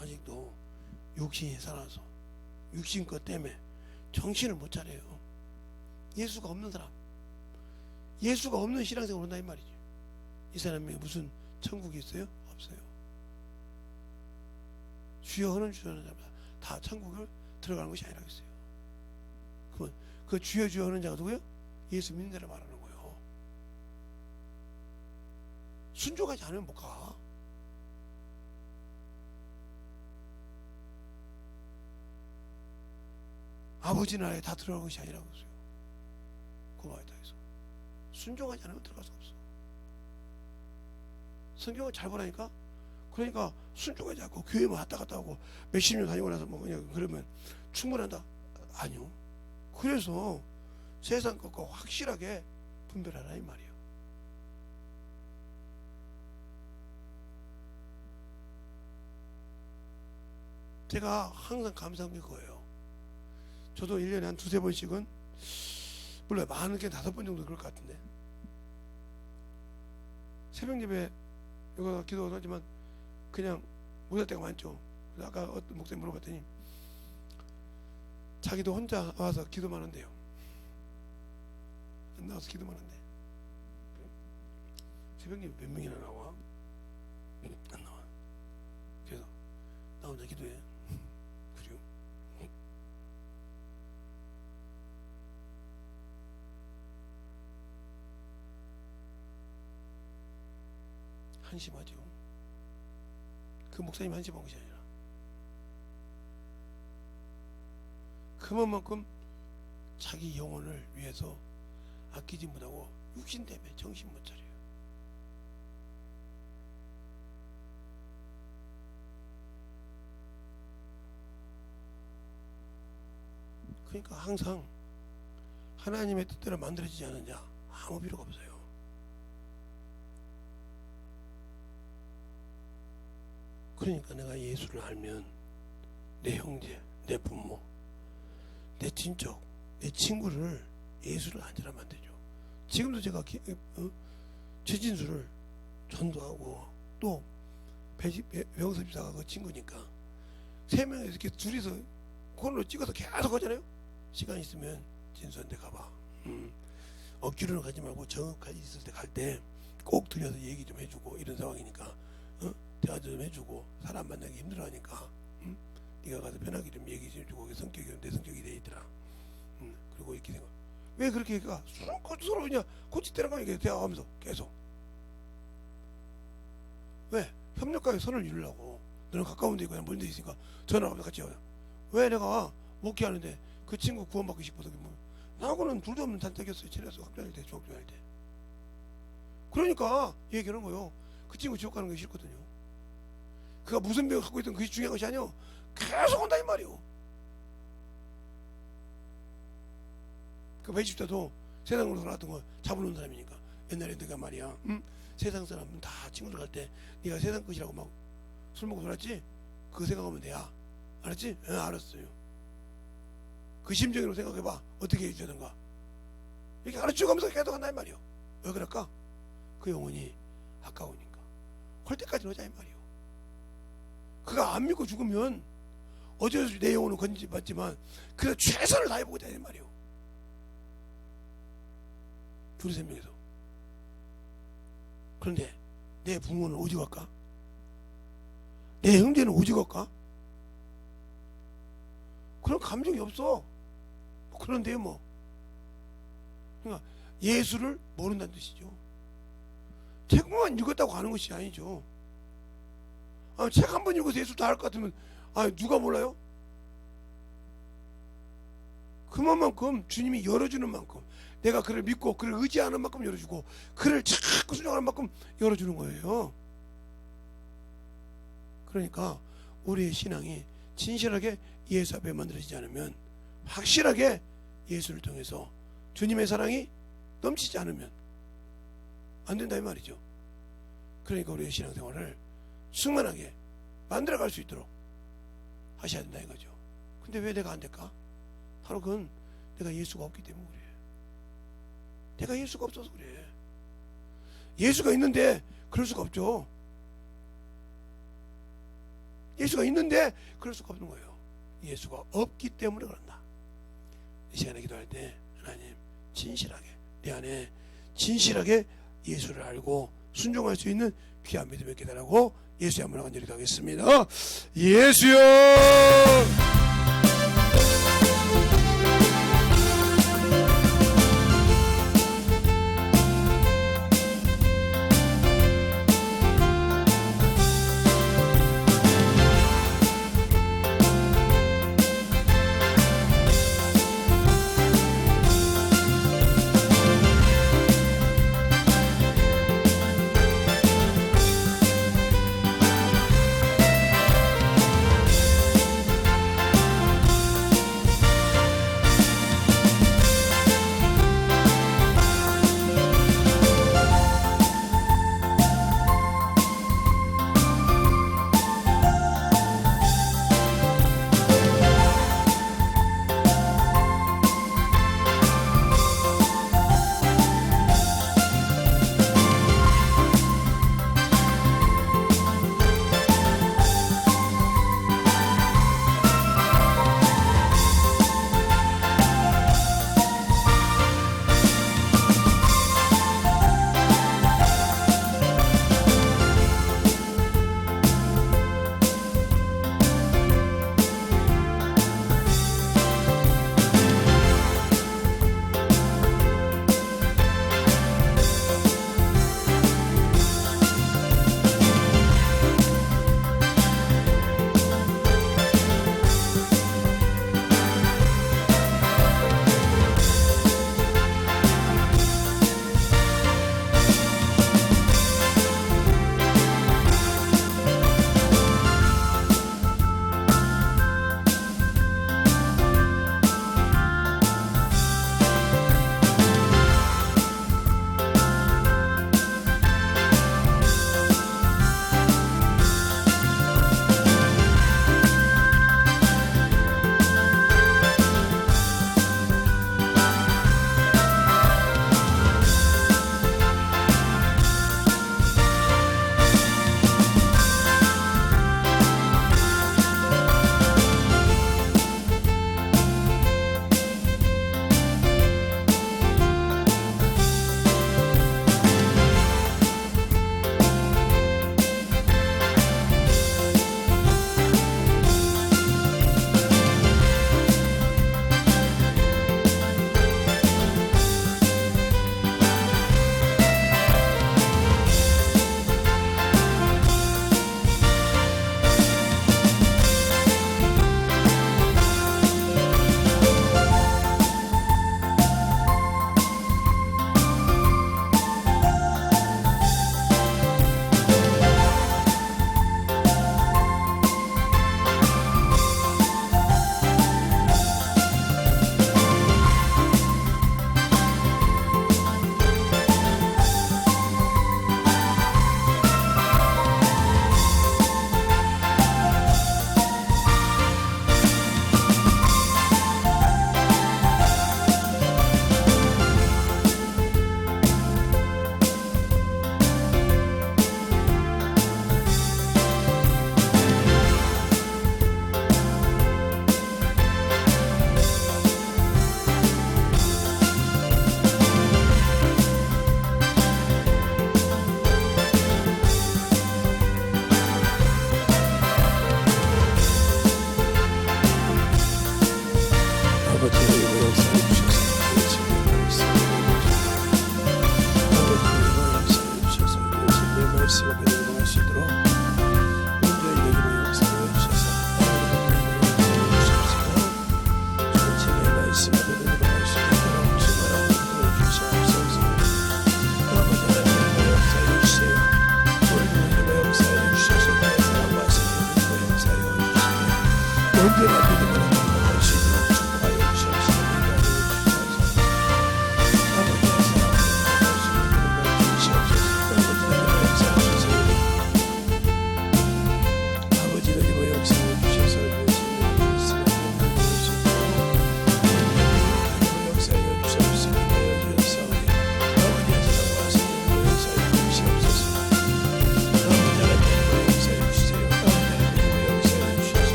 아직도 육신이 살아서 육신 것 때문에 정신을 못 차려요. 예수가 없는 사람, 예수가 없는 신앙생활을 한다 이 말이지. 이 사람이 무슨 천국이 있어요? 없어요. 주여 하는 자마다 다 천국을 들어가는 것이 아니라고 했어요. 그러면 그 주여 주여 하는 자가 누구예요? 예수 믿는 자를 말하는 거예요. 순종하지 않으면 못 가. 아버지 나라에 다 들어갈 것이 아니라고 했어요. 그 말에 대해서 순종하지 않으면 들어갈 수 없어. 성경을 잘 보라니까. 그러니까 순종하지 않고 교회만 왔다 갔다 하고 몇십 년 다니고 나서 뭐 그냥 그러면 충분한다? 아니요. 그래서 세상 것과 확실하게 분별하라 이 말이에요. 제가 항상 감사한 게 그거예요. 저도 1년에 한 두세 번씩은 물론 많은 게 5번 정도 그럴 것 같은데 새벽 예배 이거 기도도 하지만 그냥 못할 때가 많죠. 아까 어떤 목사님 물어봤더니 자기도 혼자 와서 기도만 한대요. 나와서 기도만 한대. 새벽 예배 몇 명이나 나와? 안 나와. 그래서 나 혼자 기도해. 그래요? 한심하죠. 그 목사님 한심한 것이 아니라 그만큼 자기 영혼을 위해서 아끼지 못하고 육신 때문에 정신 못 차려요. 그러니까 항상 하나님의 뜻대로 만들어지지 않은 자 아무 필요가 없어요. 그러니까 내가 예수를 알면 내 형제, 내 부모, 내 친척, 내 친구를 예수를 안전하면 안 되죠. 지금도 제가 최진수를 전도하고 또 배영섭 집사가 그 친구니까 3명이 이렇게 둘이서 콘으로 찍어서 계속 하잖아요. 시간 있으면 진수한테 가봐. 억지로는 가지 말고 정업까지 있을 때 갈 때 꼭 들려서 얘기 좀 해주고 이런 상황이니까 대화 좀 해주고 사람 만나기 힘들어하니까 네가 가서 편하게 좀 얘기 좀 해주고 성격이 내 성격이 돼 있더라. 그리고 이렇게 생각. 왜 그렇게 가? 서로 그냥 고치대로만 이렇게 대화하면서 계속. 왜? 협력과의 선을 이루려고. 너는 가까운 데 있고 난 멀은 데 있으니까 전화하면서 같이 하자. 왜 내가 목회하는데 그 친구 구원받고 싶어서 뭐 나하고는 둘도 없는 단짝이었어요. 친해서 학교할 때 중학교 할 때. 그러니까 얘기하는 거예요. 그 친구 지옥 가는 게 싫거든요. 그가 무슨 병을 갖고 있든 그게 중요한 것이 아니요. 계속 온다 이 말이오. 그 배집자도 세상으로 살았던 거 잡아놓은 사람이니까. 옛날에 내가 말이야, 세상 사람은 다 친구들 갈 때 네가 세상 것이라고 막 술 먹고 살았지? 그거 생각하면 돼야. 알았지? 응, 알았어요. 그 심정으로 생각해봐. 어떻게 해줘야 되는가. 이렇게 가르쳐가면서 계속 한다 이 말이오. 왜 그럴까? 그 영혼이 아까우니까. 할 때까지 오자 이 말이오. 그가 안 믿고 죽으면 어쩔 수 내 영혼은 건지받지만 그래서 최선을 다해보고자 이 말이오. 둘이 세 명이서. 그런데 내 부모는 오직 갈까? 내 형제는 오직 갈까? 그런 감정이 없어. 그런데 뭐. 그러니까 예수를 모른다는 뜻이죠. 책만 읽었다고 하는 것이 아니죠. 책 한 번 읽어서 예수 다 할 것 같으면 누가 몰라요? 그만큼 주님이 열어주는 만큼 내가 그를 믿고 그를 의지하는 만큼 열어주고 그를 자꾸 순종하는 만큼 열어주는 거예요. 그러니까 우리의 신앙이 진실하게 예수 앞에 만들어지지 않으면, 확실하게 예수를 통해서 주님의 사랑이 넘치지 않으면 안 된다 이 말이죠. 그러니까 우리의 신앙생활을 충만하게 만들어갈 수 있도록 하셔야 된다 이거죠. 근데 왜 내가 안 될까? 바로 그건 내가 예수가 없기 때문에 그래. 내가 예수가 없어서 그래. 예수가 있는데 그럴 수가 없죠. 예수가 있는데 그럴 수가 없는 거예요. 예수가 없기 때문에 그런다. 이 시간에 기도할 때 하나님, 진실하게 내 안에 진실하게 예수를 알고 순종할 수 있는 귀한 믿음을 깨달으고 예수의 한번 간절히 가겠습니다. 예수여.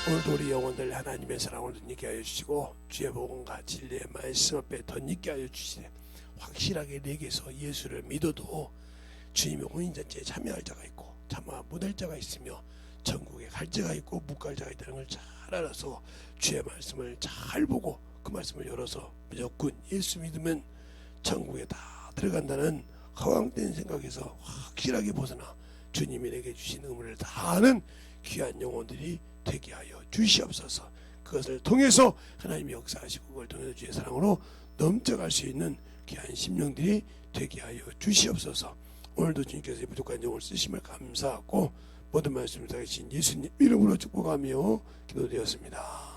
오늘도 우리 영혼들 하나님의 사랑을 덧입게 하여 주시고 주의 복음과 진리의 말씀 앞에 덧입게 하여 주시되 확실하게 내게서 예수를 믿어도 주님의 혼인잔치에 참여할 자가 있고 참아 못할 자가 있으며 천국에 갈 자가 있고 못 갈 자가 있다는 걸 잘 알아서 주의 말씀을 잘 보고 그 말씀을 열어서 무조건 예수 믿으면 천국에 다 들어간다는 허황된 생각에서 확실하게 벗어나 주님이 내게 주신 의무를 다하는 귀한 영혼들이 되게 하여 주시옵소서. 그것을 통해서 하나님이 역사하시고 그걸 통해서 주의 사랑으로 넘쳐갈 수 있는 귀한 심령들이 되게 하여 주시옵소서. 오늘도 주님께서 부족한 영을 쓰심을 감사하고 모든 말씀을 다 계신 예수님 이름으로 축복하며 기도드렸습니다.